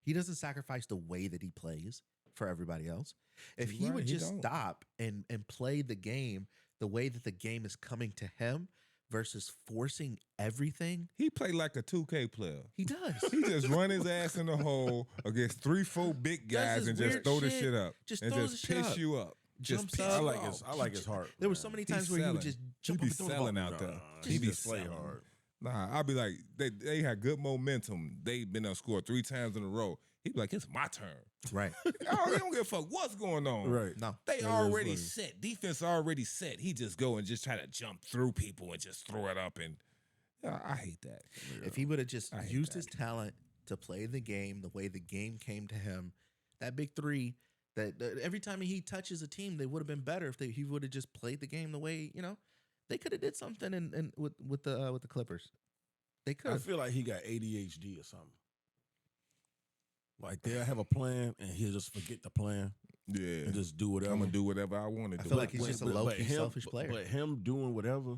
He doesn't sacrifice the way that he plays for everybody else. If He's he right, would he just don't. stop and play the game the way that the game is coming to him versus forcing everything, He played like a 2K player. he does. He just run his ass in the hole against 3-4 big Does guys his and just weird throw the shit, shit up. just and throws just the shit piss up. you up. Just Jumps piss up. I you like off. his heart. There were man. so many He's times where he would selling. just He jump be up and throw the selling ball. out there. Nah, He he be just play selling. hard. Nah, I'll be like, they had good momentum. They been able to score 3 times in a row. He'd be like, it's my turn. Right. Oh, he don't give a fuck what's going on. Right. No. They That is already funny. set. Defense already set. He just go and just try to jump through people and just throw it up. And I hate that. If he would have just I hate used that. his talent to play the game the way the game came to him, that big three, that every time he touches a team, they would have been better if he would have just played the game the way, they could have did something in with the Clippers. They could I have. feel like he got ADHD or something. Like they'll have a plan and he'll just forget the plan Yeah. and just do whatever. I'm going to do whatever I want to I do. feel like he's just a low-key selfish player. But him doing whatever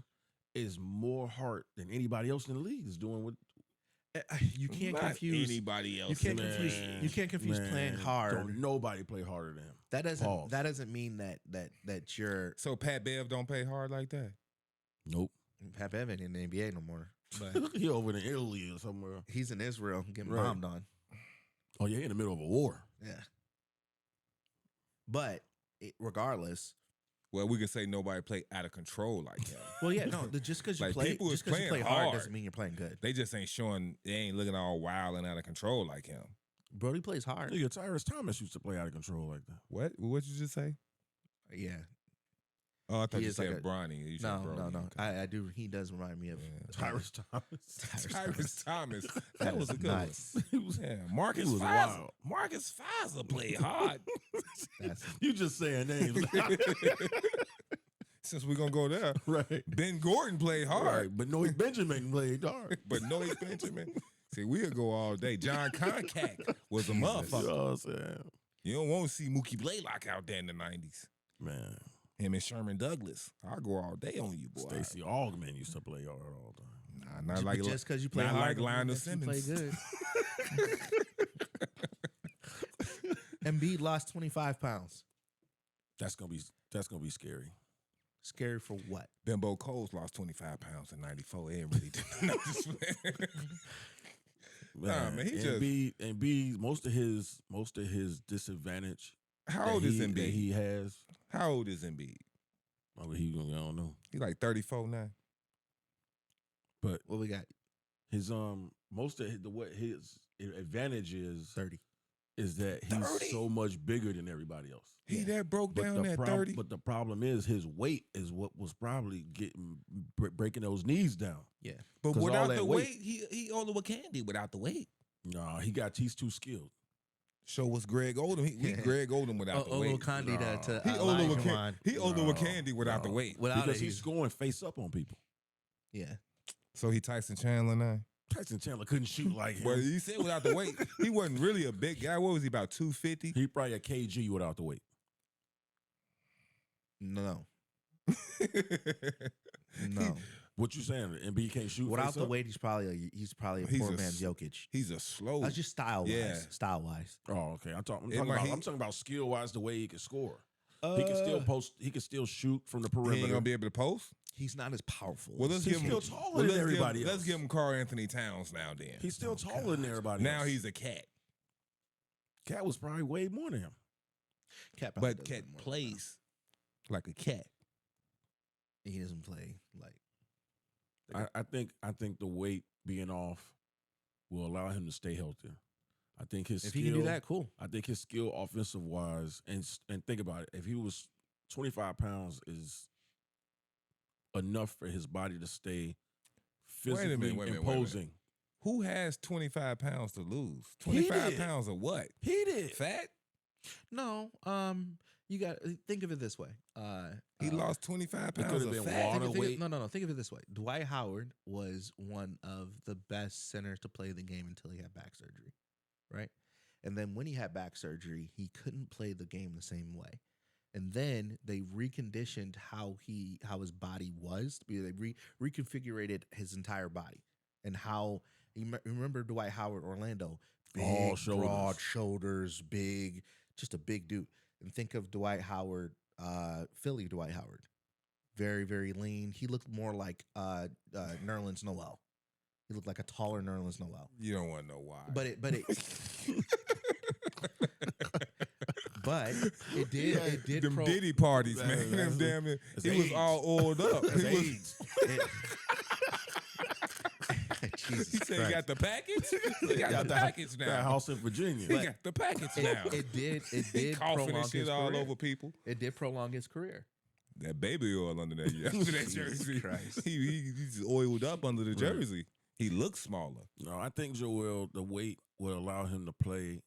is more heart than anybody else in the league is doing. What You can't Not confuse anybody else. You can't in the confuse. league. You can't confuse playing hard. Don't nobody play harder than him. That doesn't. Pause. That doesn't mean that you're So Pat Bev don't pay hard like that? Nope. Pat Bev ain't in the NBA no more. But He over in Italy or somewhere. he's in Israel getting Right. bombed on. Oh yeah, in the middle of a war. Yeah. But regardless, Well, we can say nobody play out of control like him. well, yeah, no, just because you Like, play, people is just because you play playing hard hard. doesn't mean you're playing good. They just ain't showing, they ain't looking all wild and out of control like him. Brody plays hard. Nigga, Tyrese Thomas used to play out of control like that. What? What you just say? Yeah. Oh, I thought He you is like said a- Bronny. You said No, Brody. no. Okay. I do. He does remind me of Tyrese Thomas. Tyrese Thomas. That That was is a good nuts. one. He was, Yeah, Marcus He was Fizer. wild. Marcus Fizer played hard. That's you just saying names. Since we're gonna go there, right. Ben Gordon played hard, Right. But Noah Benjamin played hard. but Noah Benjamin. See, we'll go all day. John Concack was a You know motherfucker. what I'm saying? You don't want to see Mookie Blaylock out there in the 90s. Man. Him and Sherman Douglas. I'll go all day on you, boy. Stacey Augman used to play hard all the time. Nah, not like just because you play not hard, like don't mean Lionel that you play Simmons. good. Embiid lost 25 pounds. That's gonna be scary. Scary for what? Bimbo Coles lost 25 pounds in 94. It ain't really no, just Nah, man, he just- Embiid, most of his disadvantage. How old is that Embiid? he has. How old is Embiid? I mean, I don't know. He's like 34 now. But What we got? his most of his advantage is 30. that he's 30? so much bigger than everybody else. He that broke But down the at prob- 30. But the problem is his weight is what was probably breaking those knees down. Yeah. But 'cause all without that the weight- weight, he older with Candy without the weight. No, he's too skilled. So was Greg Oldham. He Greg Oldham without the weight. Kandi to He older with Olajuwon. He older with No, Candy without the no. weight. Without Because it, he's scoring face up on people. yeah. So he Tyson Chandler now. Tyson Chandler couldn't shoot like him. But he said without the weight, he wasn't really a big guy. What was he, about 250? He probably a KG without the weight. No. No. What you saying? Embiid can't shoot Without face the up? weight, he's probably a He's poor a man's s- Jokic. He's a slow. That's just style wise. Yeah. Style wise. Oh, okay. I'm talking It might- about skill wise, the way he can score. He can still post. He can still shoot from the He perimeter. ain't gonna be able to post. He's not as powerful. Well, let's He's give him. still taller than everybody Let's else. give him Karl Anthony Towns now. Then He's still taller than everybody now else. he's a cat, Cat was probably way more than him. Cat probably but does cat more than plays like a cat. that. He doesn't play like. I think the weight being off will allow him to stay healthier. I think his If skill, he can do that, cool. I think his skill offensive wise, and think about it, if he was 25 pounds is enough for his body to stay physically wait a minute. imposing. Who has 25 pounds to lose? He 25 did. pounds of what? He did. Fat? No, you got think of it this way. He lost 25 It pounds could've of been fat. water. weight. No. Think of it this way. Dwight Howard was one of the best centers to play the game until he had back surgery, right? And then when he had back surgery, he couldn't play the game the same way. And then they reconditioned how his body was. They reconfigured his entire body and how you remember Dwight Howard, Orlando, big, All shoulders. broad shoulders, big, just a big dude. And think of Dwight Howard, Philly Dwight Howard, very, very lean. He looked more like Nerlens Noel. He looked like a taller Nerlens Noel. You don't want to know why. But it but it did Them Diddy parties, man. Them damn it. That's He was AIDS. all oiled up. That's He was- AIDS. Jesus He said he Christ. got the package. He got the package That now. house in Virginia. He got the package now. It did He coughing prolong and shit his all career. over people. It did prolong his career. That baby oil under that, under that Jesus jersey. Christ. He's oiled up under the jersey. He looks smaller. No, I think Joel, the weight will allow him to play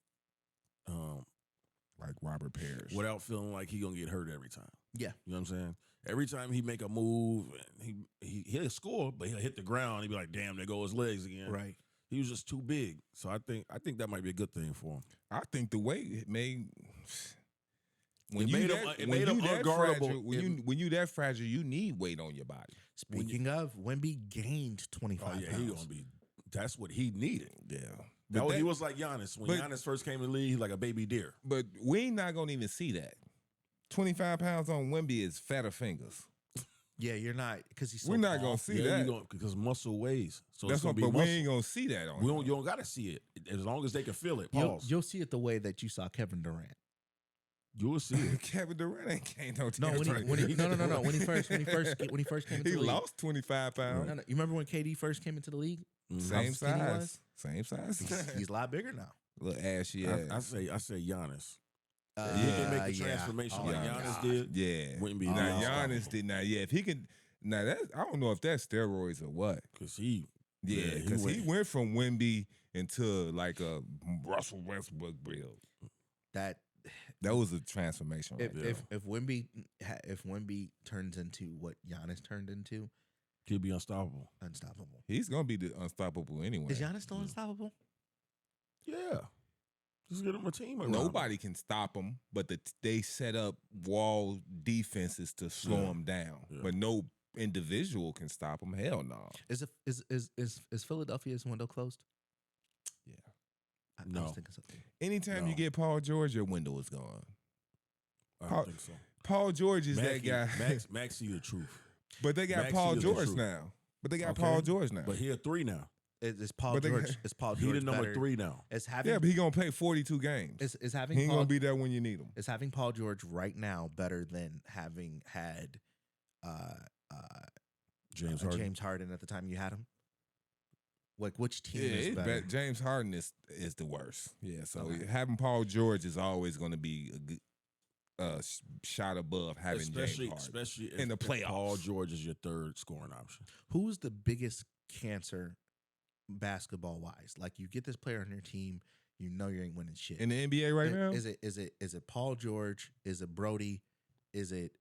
Like Robert Parrish. without feeling like he gonna get hurt every time. Yeah. You know what I'm saying? Every time he make a move, and he'll score, but he'll hit the ground. He'll be like, "Damn, there go his legs again." Right. He was just too big. So I think that might be a good thing for him. I think the weight made It made him unguardable. When you that fragile, you need weight on your body. Speaking of, Wemby gained 25 Oh yeah, pounds. he gonna be. That's what he needed. Yeah, He was like Giannis. When Giannis first came in the league, he was like a baby deer. but we not gonna even see that. 25 pounds on Wemby is fatter fingers. Yeah, you're not because he's so We're not tall. gonna see that. Because muscle weighs. So That's it's gonna what, be but we muscle. ain't gonna see that on. You him. don't gotta see it as long as they can feel it. You'll, Pause. you'll see it the way that you saw Kevin Durant. You will see it. Kevin Durant ain't gained no. No, when he, damn no. weight. When he first came into He the league. lost 25 pounds. No. You remember when KD first came into the league? Same How skinny he size. was? Same size. He's a lot bigger now. Little ashy ass. I say Giannis. Uh, If he can make the yeah. transformation Oh like my Giannis God. did. Yeah. Wouldn't be Now unstoppable. Giannis did not. Yeah, if he can. Now that I don't know if that's steroids or what. Because he. Yeah, he because he went- went from Wemby into like a Russell Westbrook build. That That was a transformation. Right there. if Wemby turns into what Giannis turned into, He'll be unstoppable. unstoppable. He's gonna be the unstoppable anyway. Is Giannis still unstoppable? Yeah. Just get him a team around him. Nobody can stop him, but they set up wall defenses to slow Yeah. him down. Yeah. But no individual can stop him. Hell no. Is Philadelphia's window closed? Yeah. I No. was thinking something. Anytime No. you get Paul George, your window is gone. I Paul- don't think so. Paul George is that guy. Max see the truth. But they got Max Paul is the George truth. now. But they got Okay. Paul George now. But he a 3 now. Is Paul But they- George? Is Paul He George the number better? 3 now. Is having yeah, but he gonna play 42 games. is having He ain't Paul, gonna be there when you need him. is having Paul George right now better than having had James Harden. James Harden at the time you had him? Like which team Yeah, is it's better? James Harden is the worst. Yeah, so Okay. having Paul George is always going to be a good shot above having James Harden. Especially in the if Paul playoffs. George is your third scoring option. Who's the biggest cancer basketball wise? Like you get this player on your team, you know you ain't winning shit. In the NBA right now, Is it Paul George? Is it Brody? Is it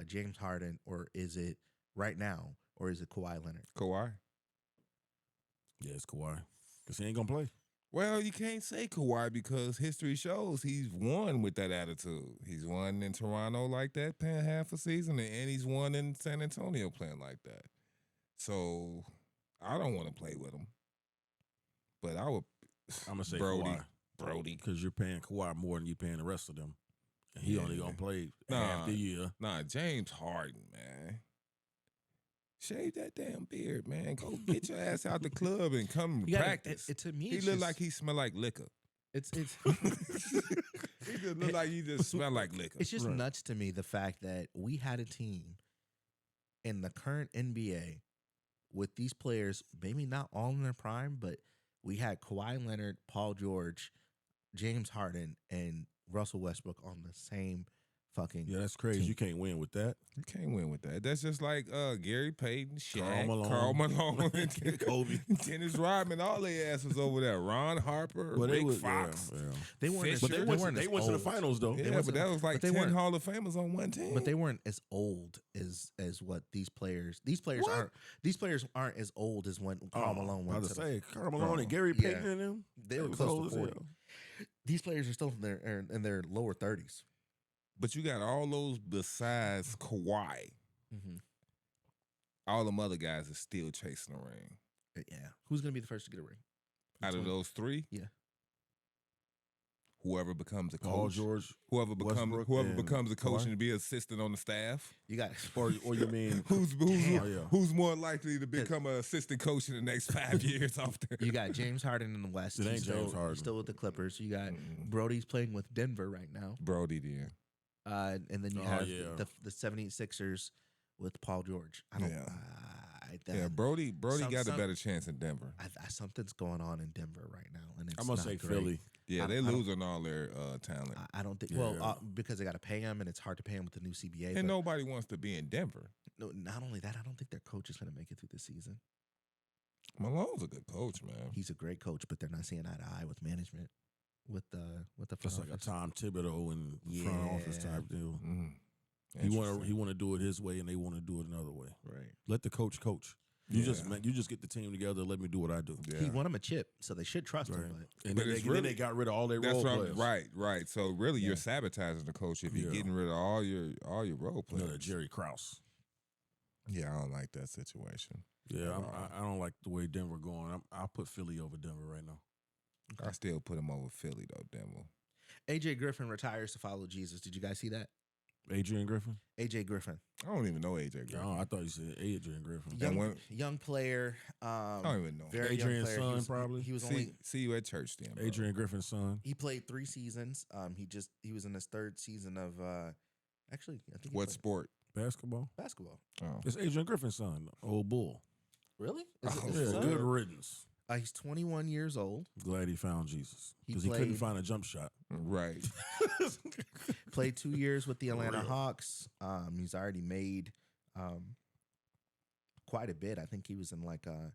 James Harden? Or is it right now? Or is it Kawhi Leonard? Kawhi. Yeah, it's Kawhi. Because he ain't going to play. Well, you can't say Kawhi because history shows he's won with that attitude. He's won in Toronto like that, playing half a season, and he's won in San Antonio playing like that. So I don't want to play with him. But I would. I'm going to say Brody. Kawhi. Brody. Because you're paying Kawhi more than you're paying the rest of them. He Yeah. only gonna play Nah. half the year. Nah, James Harden, man. Shave that damn beard, man. Go get your ass out the club and come You gotta- practice. to me, He it's look just- like he smell like liquor. It's He just look like he just smell like liquor. it's just Right. nuts to me the fact that we had a team in the current NBA with these players, maybe not all in their prime, but we had Kawhi Leonard, Paul George, James Harden, and Russell Westbrook on the same fucking. Yeah, that's crazy. team. You can't win with that. You can't win with that. That's just like Gary Payton, Shaq, Karl Karl Malone. Malone, Kobe. Dennis Rodman, all their asses over there. Ron Harper, But they Rick was- Fox. yeah, yeah. They weren't. As, Fisher. But they they went, weren't they as went to the old. finals though. Yeah, wasn't- but that was like but they 10 weren't- Hall of Famers on one team. But they weren't as old as what these players. These players What? aren't. These players aren't as old as when Karl Malone I went was to. to say Karl Malone and Bro, Gary yeah. Payton and them. They were was close old to as 40. hell. These players are still in their lower 30s. But you got all those besides Kawhi. Mm-hmm. All them other guys are still chasing the ring. Yeah. Who's gonna be the first to get a ring? Out of those three, Yeah. whoever becomes a Paul coach, George, whoever Westbrook, becomes a coach Kawhi. and be assistant on the staff, You got. or you mean Damn. who's more likely to become an assistant coach in the next 5 years off there? You got James Harden in the West. It ain't He's still, James Harden. he's still with the Clippers. You got Mm-mm. Brody's playing with Denver right now. Brody did. And then you Oh, have yeah. the 76ers with Paul George. I don't. Yeah. I- Brody some- got a some- better chance in Denver. something's going on in Denver right now, and it's I'm gonna not say great. Philly. Yeah, I they're don't- losing all their talent. I don't think. Yeah. Well, because they got to pay him, and it's hard to pay him with the new CBA. And but nobody wants to be in Denver. no, not only that, I don't think their coach is going to make it through the season. Malone's a good coach, man. He's a great coach, but they're not seeing eye to eye with management, with the front Just like a office. Tom Thibodeau and front office Yeah. type deal. Mm. He Interesting. want to do it his way, and they want to do it another way. Right. Let the coach coach. You Yeah. just get the team together. Let me do what I do. Yeah. He won him a chip, so they should trust Right. him. But And But then it's they, really- then they got rid of all their That's role what players. right. So really, Yeah. you're sabotaging the coach if you're Yeah. getting rid of all your role players. Another Jerry Krause. Yeah, I don't like that situation. Yeah, Wow. I don't like the way Denver going. I'll put Philly over Denver right now. I still put him over Philly though, Denver. AJ Griffin retires to follow Jesus. Did you guys see that? Adrian Griffin. AJ Griffin, I don't even know AJ Griffin. Oh, I thought you said Adrian Griffin. young player. I don't even know. Very Adrian's young player. son, He was, probably? He was see, only. see you at church then. Bro. Adrian Griffin's son. He played 3 seasons. He was in his 3rd season of. Actually, I think. He What played sport? Basketball. basketball? Oh. It's Adrian Griffin's son, old bull. Really? Oh, Is it his Yeah, son? good riddance. He's 21 years old. Glad he found Jesus He because he couldn't played- find a jump shot. Right. Played 2 years with the Atlanta Real. Hawks. He's already made quite a bit. I think he was in like the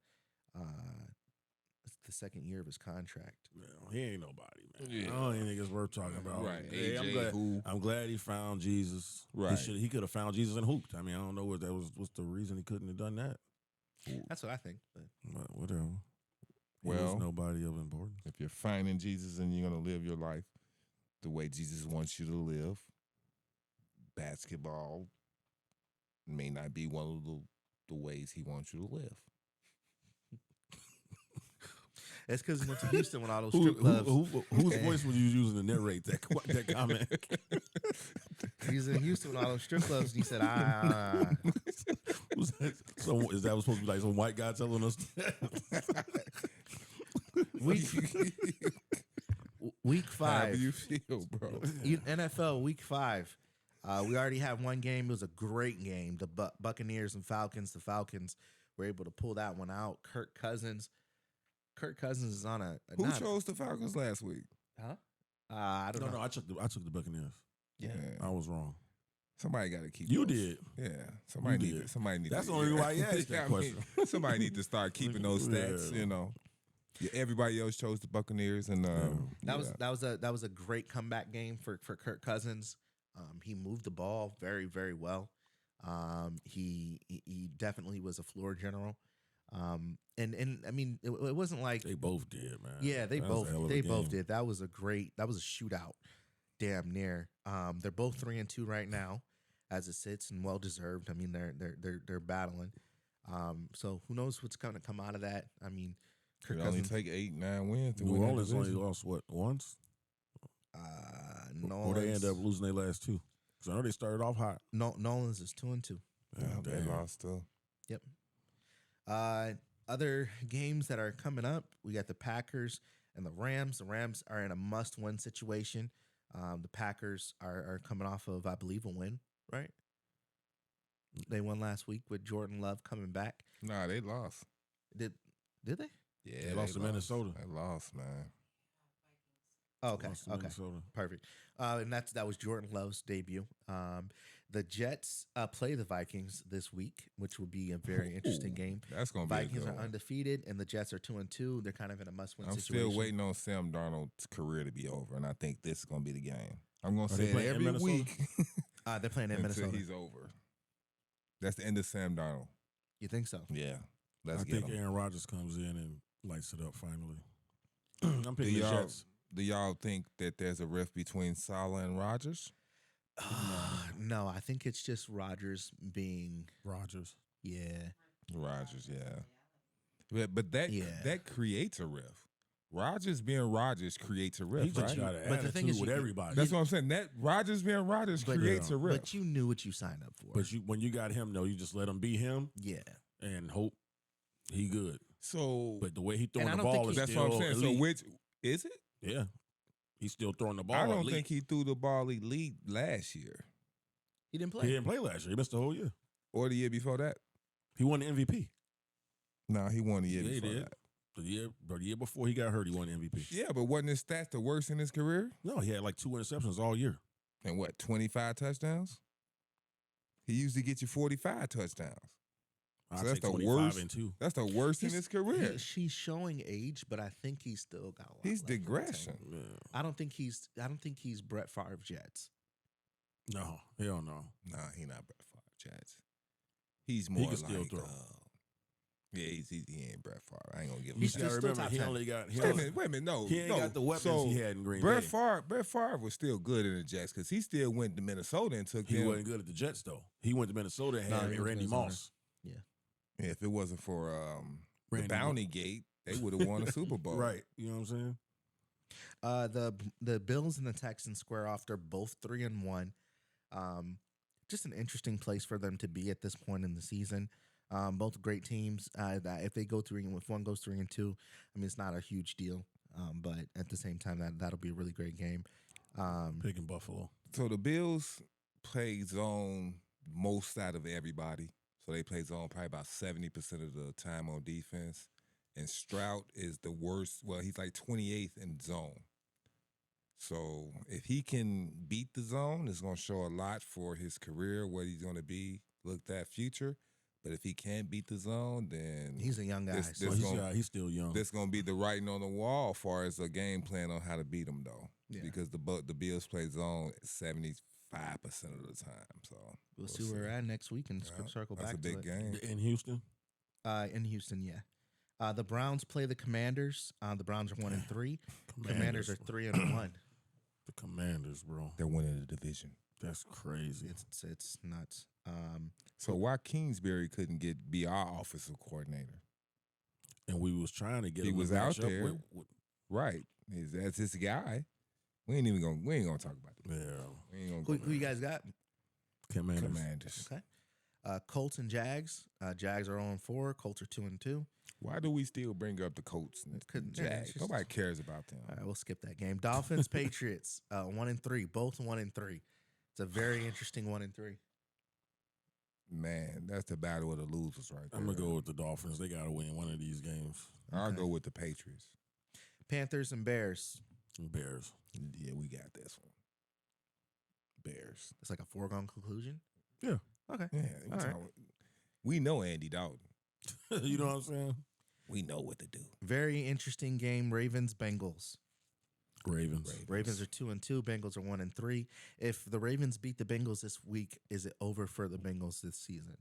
2nd year of his contract. Well, he ain't nobody, man. Yeah. I don't even think it's worth talking about. Right. Hey, AJ I'm glad he found Jesus. Right. He could have found Jesus and hooped. I mean, I don't know what that was. What's the reason he couldn't have done that? That's what I think. But whatever. He Well- was nobody of importance. If you're finding Jesus and you're gonna live your life the way Jesus wants you to live, basketball may not be one of the ways he wants you to live. It's because he went to Houston with all those strip clubs. Whose voice was you using to narrate that comment? He was in Houston with all those strip clubs, and he said, Was that, so is that supposed to be like some white guy telling us? Week However 5. you feel, bro. NFL Week 5. We already have one game. It was a great game. The Buccaneers and Falcons. The Falcons were able to pull that one out. Kirk Cousins is on a Who not- chose the Falcons last week? Huh? I don't know. No, I took the Buccaneers. Yeah. I was wrong. Somebody got to keep. You those. did. Yeah. Somebody You need. did. Somebody need. That's to, the only reason why I asked that I mean, question. somebody need to start keeping those stats. Yeah. You know. Yeah, everybody else chose the Buccaneers, and That was a great comeback game for Kirk Cousins. He moved the ball very, very well. He definitely was a floor general. And I mean it wasn't like They both did, man. yeah, they That was a hell of a both game. did. That was a shootout. Damn near. They're both 3-2 right now as it sits, and well deserved. I mean they're battling. So who knows what's going to come out of that? I mean, Kirk It only Cousins. take 8-9 wins to New win that Orleans only division. lost what once? Or they end up losing their last two. Because I know they started off hot. Nolan's is 2-2. Yeah, they damn. lost too. Yep. Other games that are coming up, we got the Packers and the Rams. The Rams are in a must-win situation. The Packers are coming off of, I believe, a win, right? They won last week with Jordan Love coming back. Nah, they lost. Did they? Yeah, They lost to Minnesota. They lost, man. Oh, okay. Lost to Okay. Minnesota. Perfect. And that was Jordan Love's debut. The Jets play the Vikings this week, which will be a very interesting Ooh, game. That's gonna be Vikings a good are one. undefeated, and the Jets are 2-2. They're kind of in a must-win I'm situation. still waiting on Sam Darnold's career to be over, and I think this is gonna be the game. I'm gonna Are say they it playing in every Minnesota? week They're playing in until Minnesota. he's over. That's the end of Sam Darnold. You think so? Yeah, I let's get think him. Aaron Rodgers comes in and lights it up finally. I'm Do picking the y'all, Jets. do y'all think that there's a rift between Salah and Rodgers? No, I think it's just Rodgers being, Rodgers. yeah. Rodgers, yeah. But Yeah. that creates a rift. Rodgers being Rodgers creates a rift, He just right? got an But the thing attitude is, with you- everybody. That's what I'm saying. That Rodgers being Rodgers But- creates a rift. But you knew what you signed up for. But when you got him, though, you just let him be him yeah. and hope he good. So But the way he throwing And I the don't think ball is that's still what I'm saying. elite. So which is it? Yeah. He's still throwing the ball I don't elite. think he threw the ball elite last year He didn't play. He didn't play last year. He missed the whole year. or the year before that. He won the MVP. No, he won the year Yeah, he before did. that. The year before he got hurt, he won the MVP. Yeah, but wasn't his stats the worst in his career? No, he had like 2 interceptions all year. And what, 25 touchdowns? He usually get you 45 touchdowns. I'd So that's say the 25 worst. and 2. That's the worst in his career. She's showing age, but I think he's still got a lot. He's left in the tank. digression. Yeah. I don't think he's Brett Favre Jets. No, hell no. Nah, he not Brett Favre, Chats. He's more can still like, throw. yeah, he ain't Brett Favre. I ain't gonna give him He's that. You gotta still remember, top he 10. only got. He, Wait a only, minute, no. he ain't no. got the weapons So, he had in Green Brett Bay. Favre was still good in the Jets because he still went to Minnesota and took He him. wasn't good at the Jets, though. He went to Minnesota and No, had he went to Randy Minnesota. Moss. Yeah, if it wasn't for the Randy Bounty Gate, they would have won a Super Bowl. Right. You know what I'm saying? The Bills and the Texans square off. They're both 3-1. Just an interesting place for them to be at this point in the season. Both great teams. That if they go 3, if one goes 3-2, I mean it's not a huge deal. But at the same time, that'll be a really great game. Picking Buffalo. So the Bills play zone most out of everybody. So they play zone probably about 70% of the time on defense. And Stroud is the worst. Well, he's like 28th in zone. So if he can beat the zone, it's going to show a lot for his career, what he's going to be looked at future. But if he can't beat the zone, then He's a young guy. This- so this- He's still young. this going to be the writing on the wall as far as a game plan on how to beat him, though. Yeah. Because the Bills play zone 75% of the time. So we'll see where we're at next week and Yeah, circle that's back a big to it. game. In Houston. In Houston, yeah. The Browns play the Commanders. The Browns are 1-3. Commanders are 3-1. The Commanders, bro. They're winning the division. That's crazy. It's nuts. So why Kingsbury couldn't be our offensive coordinator? And we was trying to get He him was to match out up there. with Right. That's his guy. We ain't gonna talk about that. yeah, We ain't gonna Who you guys got? Commanders. Okay. Colts and Jags. Jags are 0-4. Colts are 2-2. Why do we still bring up the Colts and Couldn't- yeah, Jags? it's just- Nobody cares about them. All right, we'll skip that game. Dolphins, Patriots, 1-3. Both 1-3. It's a very interesting 1-3. Man, that's the battle of the losers right there. I'm gonna go with the Dolphins. They gotta win one of these games. I'll Okay. go with the Patriots. Panthers and Bears. Bears. Yeah, we got this one. Bears. It's like a foregone conclusion. Yeah. Okay. Yeah, All right. we know Andy Dalton. You know what I'm saying? We know what to do. Very interesting game. Ravens, Bengals. Ravens. Ravens are 2-2. Bengals are 1-3. If the Ravens beat the Bengals this week, is it over for the Bengals this season?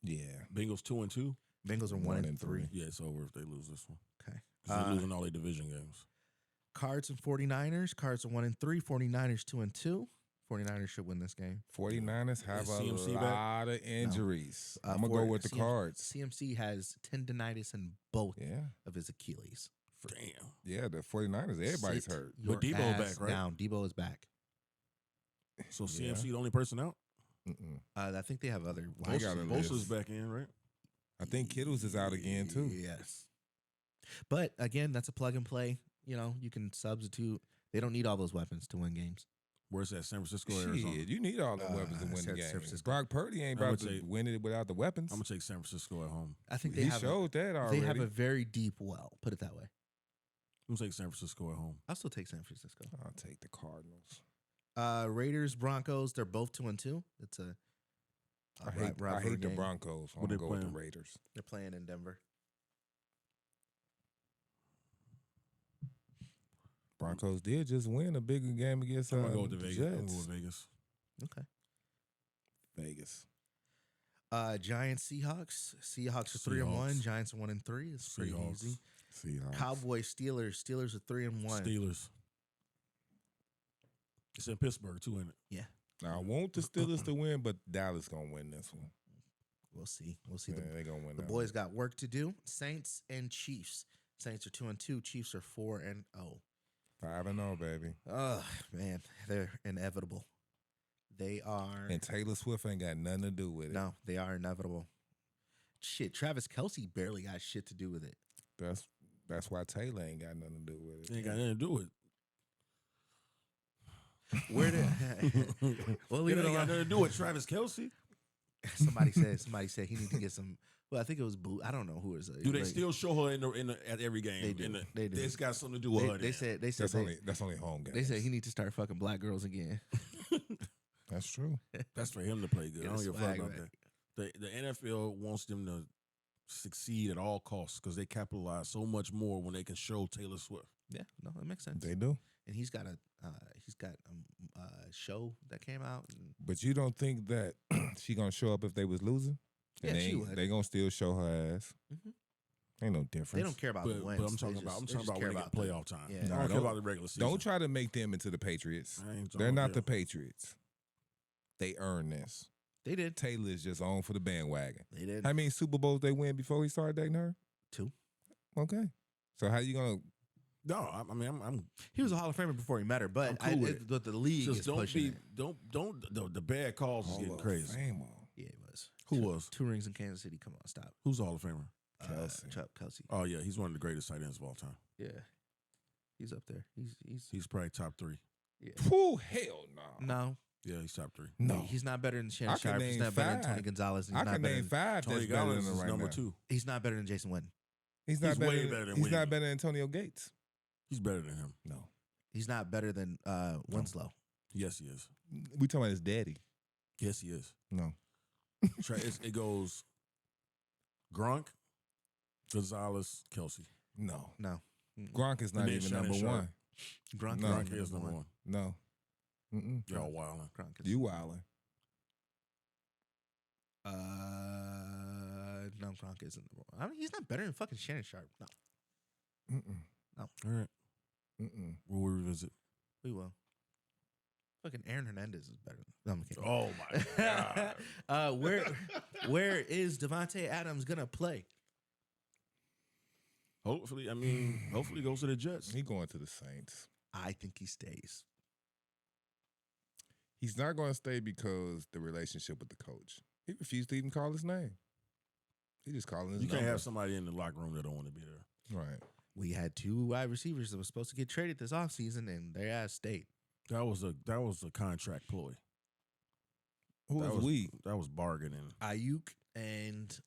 Yeah. Bengals 2-2. Bengals are 1-3. Yeah, it's over if they lose this one. Okay. 'Cause they're losing all their division games. Cards and 49ers. Cards are 1-3. 49ers 2-2. 49ers should win this game. 49ers have Is a CMC back? lot of injuries. I'm going to for- go with the CM Cards. CMC has tendonitis in both Yeah. of his Achilles. Damn. Yeah, the 49ers, everybody's Sit hurt. your But Debo ass back, right? down. Debo is back. So Yeah. CMC the only person out? Mm-mm. I think they have other They wide got a receivers. Bosa's back in, right? I think Kittles is out again too. Yes. But again, that's a plug and play. You know, you can substitute. They don't need all those weapons to win games. Where's that? San Francisco, Arizona. Shit, you need all the weapons to win the San game. Francisco. Brock Purdy ain't I'm about gonna to take- win it without the weapons. I'm gonna take San Francisco at home. I think they He have showed that already. they have a very deep well. Put it that way. I'm gonna take San Francisco at home. I'll still take San Francisco. I'll take the Cardinals. Raiders, Broncos. They're both 2-2. It's a I hate rivalry the game. Broncos. I'm What gonna they go with the playing? Raiders. They're playing in Denver. Broncos did just win a bigger game against I'm gonna go with the the Vegas. I'm gonna Jets. go with Vegas. Okay. Vegas. Giants, Seahawks. Seahawks are 3-1. Seahawks. Giants are 1-3. It's pretty Seahawks. easy. Seahawks. Cowboys, Steelers. Steelers are 3-1. Steelers. It's in Pittsburgh too, ain't it? Yeah, Now, I want the Steelers to win, but Dallas gonna win this one. we'll see. We'll see. Yeah, they gonna win. The that boys one. got work to do. Saints and Chiefs. Saints are 2-2. Chiefs are 4-0. 5-0, baby. Oh man, they're inevitable. They are. And Taylor Swift ain't got nothing to do with it. No, they are inevitable. Shit, Travis Kelce barely got shit to do with it. That's why Taylor ain't got nothing to do with It it. ain't got nothing to do with it. Where did? We'll leave It it ain't got alone. nothing to do with Travis Kelce. Somebody said he need to get some. Well, I think it was Boo. I don't know who it is. Do they still show her in the at every game? They do. They do. It's got something to do with her. They then. said That's only home games. they said he needs to start fucking black girls again. That's true. That's for him to play good. Get I a don't give a fuck swag about back. that. The NFL wants them to succeed at all costs because they capitalize so much more when they can show Taylor Swift. Yeah, no, that makes sense. They do. And he's got a show that came out. And But you don't think that she gonna show up if they was losing? Yeah, And she they, would. they gonna still show her ass. Mhm. Ain't no difference. they don't care about the wins. But I'm talking about when they get playoff time. Yeah. I don't Nah, care about the regular season. Don't try to make them into the Patriots. I ain't They're talking not about the them. Patriots. They earn this. They did. Taylor is just on for the bandwagon. They did. How many Super Bowls they win before he started dating her? 2. Okay. So how you gonna? No, I mean I'm He was a Hall of Famer before he met her, but I'm cool with it. the league just is don't pushing be it. don't the bad calls is Hall getting of crazy. Fame. Yeah, he was. Who Two- was? 2 rings in Kansas City. Come on, stop. Who's the Hall of Famer? Kelsey. Kelsey. Oh yeah, he's one of the greatest tight ends of all time. Yeah, he's up there. He's probably top 3. yeah. Whew, hell no. No, Yeah, he's top 3. No. he's not better than Shannon I can Sharp. He's name not better than 5. Tony Gonzalez. He's I not can better name than, 5 Tony that's better Collins than is him right number now. 2. He's not better than Jason Witten. He's not He's better. way than, better than he's not Witten. better than Antonio Gates. He's better than him. No. He's not better than Winslow. Yes, he is. We talking about his daddy. Yes, he is. No. It goes Gronk, Gonzalez, Kelsey. No. No, Gronk is not And then even Shannon number Sharp. 1. Gronk, No. Gronk is number 1. No. Mm-mm. Y'all wildin'. Gronk is, You wildin'. no, Gronk isn't. I mean, he's not better than fucking Shannon Sharp. No, Mm-mm. All right. Mm-mm. We'll revisit. we will. Fucking Aaron Hernandez is better. No, I'm kidding. Oh my God. Where is Devontae Adams gonna play? hopefully goes to the Jets. He going to the Saints. I think he stays. He's not going to stay because the relationship with the coach. He refused to even call his name. He just calling his You can't number. have somebody in the locker room that don't want to be there. Right. We had 2 wide receivers that were supposed to get traded this offseason, and their ass stayed. That was a contract ploy. Who That was we? That was bargaining. Ayuk and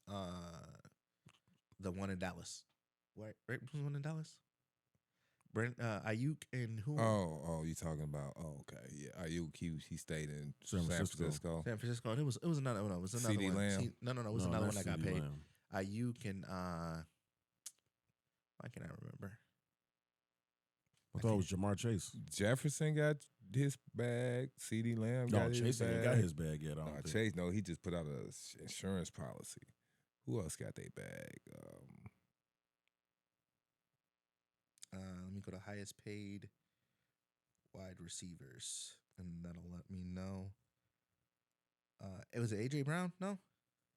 the one in Dallas. Right? Who's the one in Dallas? Ayuk and who? Oh, you talking about? Oh, okay, yeah. Ayuk, he stayed in San San Francisco. Francisco. San Francisco. And it was another one. It was another CeeDee one. Lamb? No, it was another one that that's got CeeDee paid. Lamb. Ayuk and why can I remember? I thought it was Jamar Chase. Jefferson got his bag. CeeDee Lamb No, got his Chase bag. ain't got his bag yet. I don't Nah, think. Chase, no, he just put out a insurance policy. Who else got their bag? Let me go to highest paid wide receivers, and that'll let me know. It was AJ Brown. No,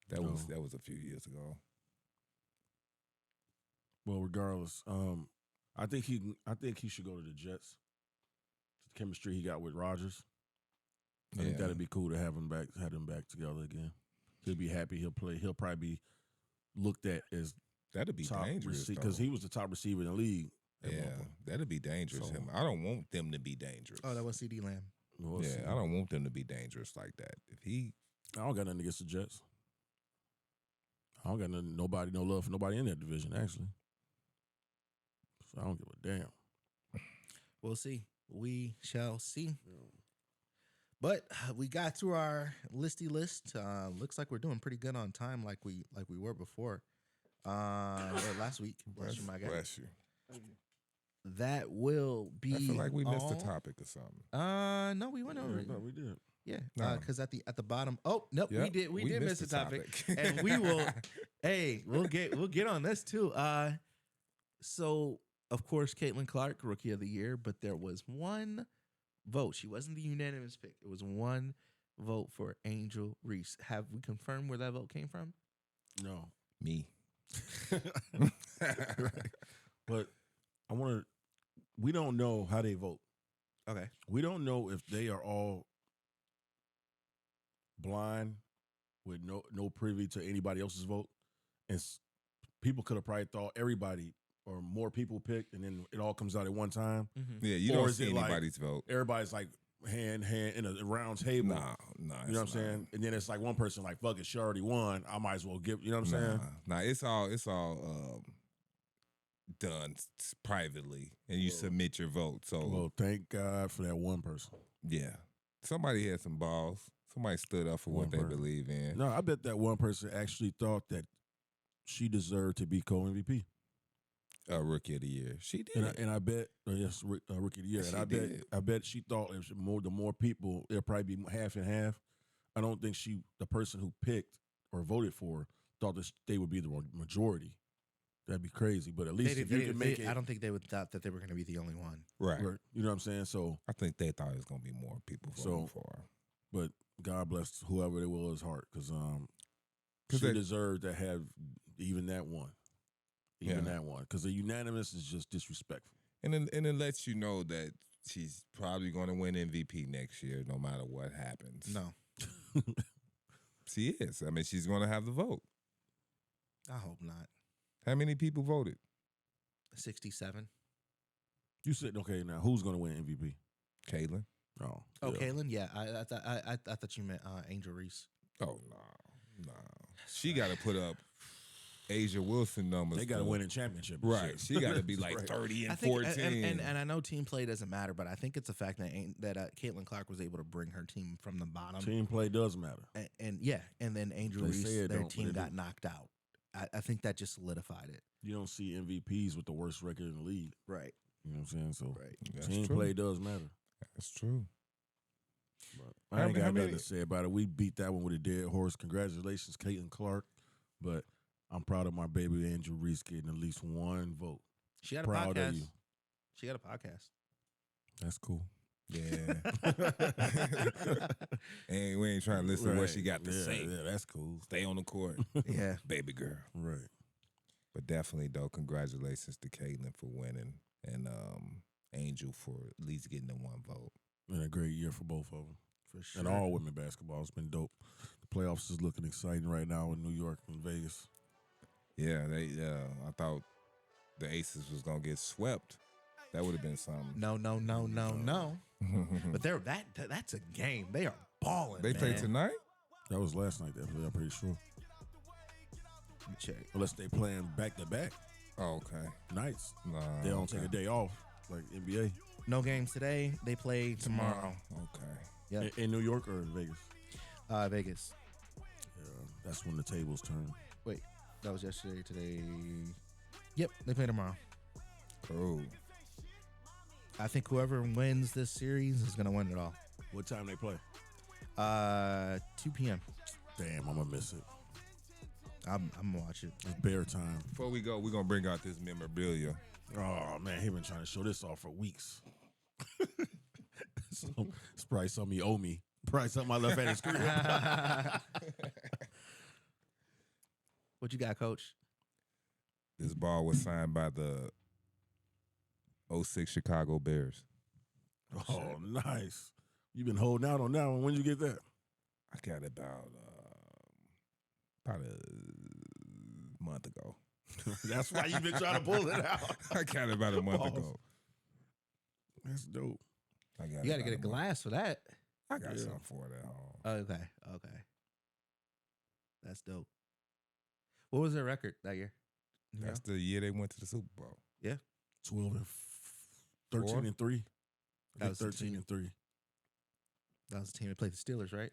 That was No. that was a few years ago. Well, regardless, I think he should go to the Jets. The chemistry he got with Rodgers. I think that'd be cool to have them back together again. He'll be happy. He'll play. He'll probably be looked at as that'd be dangerous because he was the top receiver in the league. Yeah, that'd be dangerous. So, I don't want them to be dangerous. Oh, that was CD Lamb. I don't want them to be dangerous like that. I don't got nothing against the Jets. I don't got no love for nobody in that division, actually. So I don't give a damn. We'll see. We shall see. But we got through our listy list. Looks like we're doing pretty good on time, like we were before. Last week. Bless you, my guy. Bless you. That will be. I feel like we missed all. a topic or something. No, we went over it. No, we did. Yeah, No. because at the bottom. Oh nope, Yep, we did miss missed the the topic, topic. and we will. Hey, we'll get on this too. So of course, Caitlin Clark, Rookie of the Year, but there was one vote. She wasn't the unanimous pick. It was one vote for Angel Reese. Have we confirmed where that vote came from? No. Me. Right. But we don't know how they vote. Okay. We don't know if they are all blind with no privy to anybody else's vote. And people could have probably thought everybody or more people picked, and then it all comes out at one time. Mm-hmm. Yeah, you Or don't is see it like anybody's vote. Everybody's like hand in a round table. Nah, You know what I'm saying? And then it's like one person like, fuck it, she already won. I might as well give, you know what I'm saying? Nah, it's all done privately, and you submit your vote. So Well, thank God for that one person. yeah, somebody had some balls. Somebody stood up for what One they person. believe in. No, I bet that one person actually thought that she deserved to be co-MVP. Rookie of the Year. She did. And I bet, yes, Rookie of the Year. She And did. I bet she thought if the more people, it'll probably be half and half. I don't think the person who picked or voted for her, thought that they would be the majority. That'd be crazy. But at least if you can make it. I don't think they would thought that they were going to be the only one. Right. You know what I'm saying? So, I think they thought it was gonna be more people voting for her. but God bless whoever it was heart, because she they- deserved to have even that one. Even that one. Because the unanimous is just disrespectful. And it lets you know that she's probably going to win MVP next year, no matter what happens. No, She is. I mean, she's going to have the vote. I hope not. How many people voted? 67. You said, okay, now who's going to win MVP? Caitlin. Oh, Oh, yeah. Kaylin. Yeah, I thought you meant Angel Reese. Oh no. She got to put up Asia Wilson numbers. They got to for- win a championship. and Right. shit. She got to be like Right. 30 and I think, 14. and I know team play doesn't matter, but I think it's the fact that Caitlin Clark was able to bring her team from the bottom. Team play does matter. And then Angel They Reese, say it their don't, but team it got do. knocked out. I think that just solidified it. You don't see MVPs with the worst record in the league. Right. You know what I'm saying? So Right. That's team true. play does matter. That's true. But I ain't got How nothing many- to say about it. We beat that one with a dead horse. Congratulations, Caitlin Clark. But I'm proud of my baby Angel Reese getting at least one vote. She got a Proud podcast. of you. She got a podcast. That's cool. Yeah. And we ain't trying to listen to what she got to yeah, say. Yeah, that's cool. Stay on the court, Yeah. baby girl. Right. But definitely, though, congratulations to Caitlin for winning and Angel for at least getting the one vote. Been a great year for both of them. For sure. And all women basketball has been dope. The playoffs is looking exciting right now in New York and Vegas. Yeah, I thought the Aces was gonna get swept. That would have been something. No. But that's a game. They are balling. They play man. tonight. That was last night, definitely. I'm pretty sure. Let me check. Unless they playing back-to-back Oh, okay. nights. Nah, They don't take a day off like NBA. No games today. They play tomorrow. Okay. Yep. In New York or in Vegas? Vegas. Yeah, that's when the tables turn. Wait, that was yesterday. Today. Yep, they play tomorrow. Cool. I think whoever wins this series is gonna win it all. What time they play? 2 p.m. Damn, I'm gonna miss it. I'm gonna watch it. It's bear time. Before we go, we're gonna bring out this memorabilia. Oh man, he been trying to show this off for weeks. So, it's probably something he owe me. Probably something I left at his crib. What you got, Coach? This ball was signed by the 06 Chicago Bears. Oh, nice. You been holding out on that one. When did you get that? I got it about a month ago. That's why you've been trying to pull it out. I got it about a month ago. That's dope. I You got to get a glass for that. I got something for it at home. Okay. That's dope. What was their record that year? You That's know? the year they went to the Super Bowl. 12 and 13 and 3. That was the 13 team. and 3. That was the team that played the Steelers, right?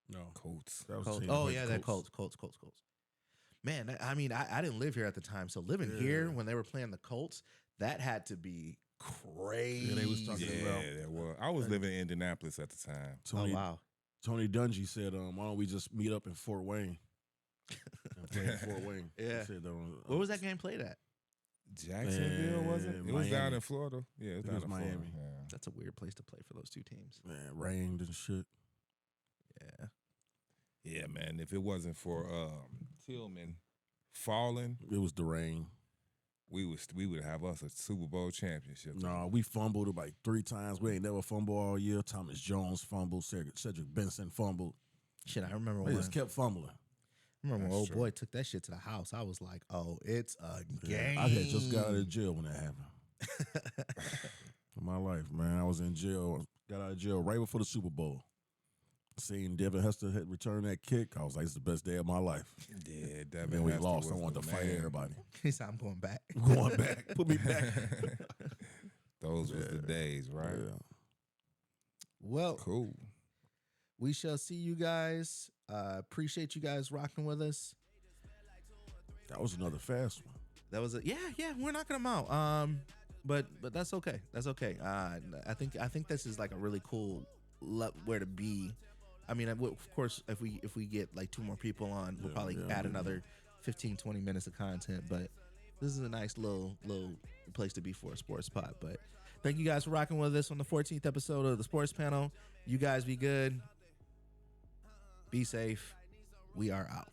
No. Colts. That was Colts. the team that Oh played yeah, the that Colts. Man, I mean, I didn't live here at the time, so living here Yeah. when they were playing the Colts, that had to be crazy. Yeah, they was talking about. Yeah, that was. I was living in Indianapolis at the time. Tony, Oh wow. Tony Dungy said, why don't we just meet up in Fort Wayne? And play in Fort Wayne. Yeah. He said, Where was that game played at? Jacksonville, was it? It was down Miami. in Florida. Yeah, it was I think down it was in Miami. Florida. Yeah. That's a weird place to play for those two teams. Man, rained and shit. Yeah. Yeah, man. If it wasn't for Tillman falling, It was the rain. we would have us a Super Bowl championship. No, we fumbled like 3 times. We ain't never fumbled all year. Thomas Jones fumbled. Cedric Benson fumbled. Shit, I remember They when just kept fumbling. old That's true. boy took that shit to the house. I was like, oh, it's a game. I had just got out of jail when that happened. For my life, man. I was in jail. Got out of jail right before the Super Bowl. Seeing Devin Hester had returned that kick, I was like, it's the best day of my life. Yeah, And Devin then we Hester lost. I was wanted the to fight man. everybody. He said, I'm going back. Going back. Put me back. Those was the days, right? Yeah. Well, Cool. we shall see you guys. Appreciate you guys rocking with us. That was another fast one. That was yeah, we're knocking them out. But that's okay. That's okay. I think this is like a really cool where to be. I mean, of course, if we get like 2 more people on, we'll probably add another 15-20 minutes of content. But this is a nice little place to be for a sports pod. But thank you guys for rocking with us on the 14th episode of the Sports Panel. You guys be good. Be safe. We are out.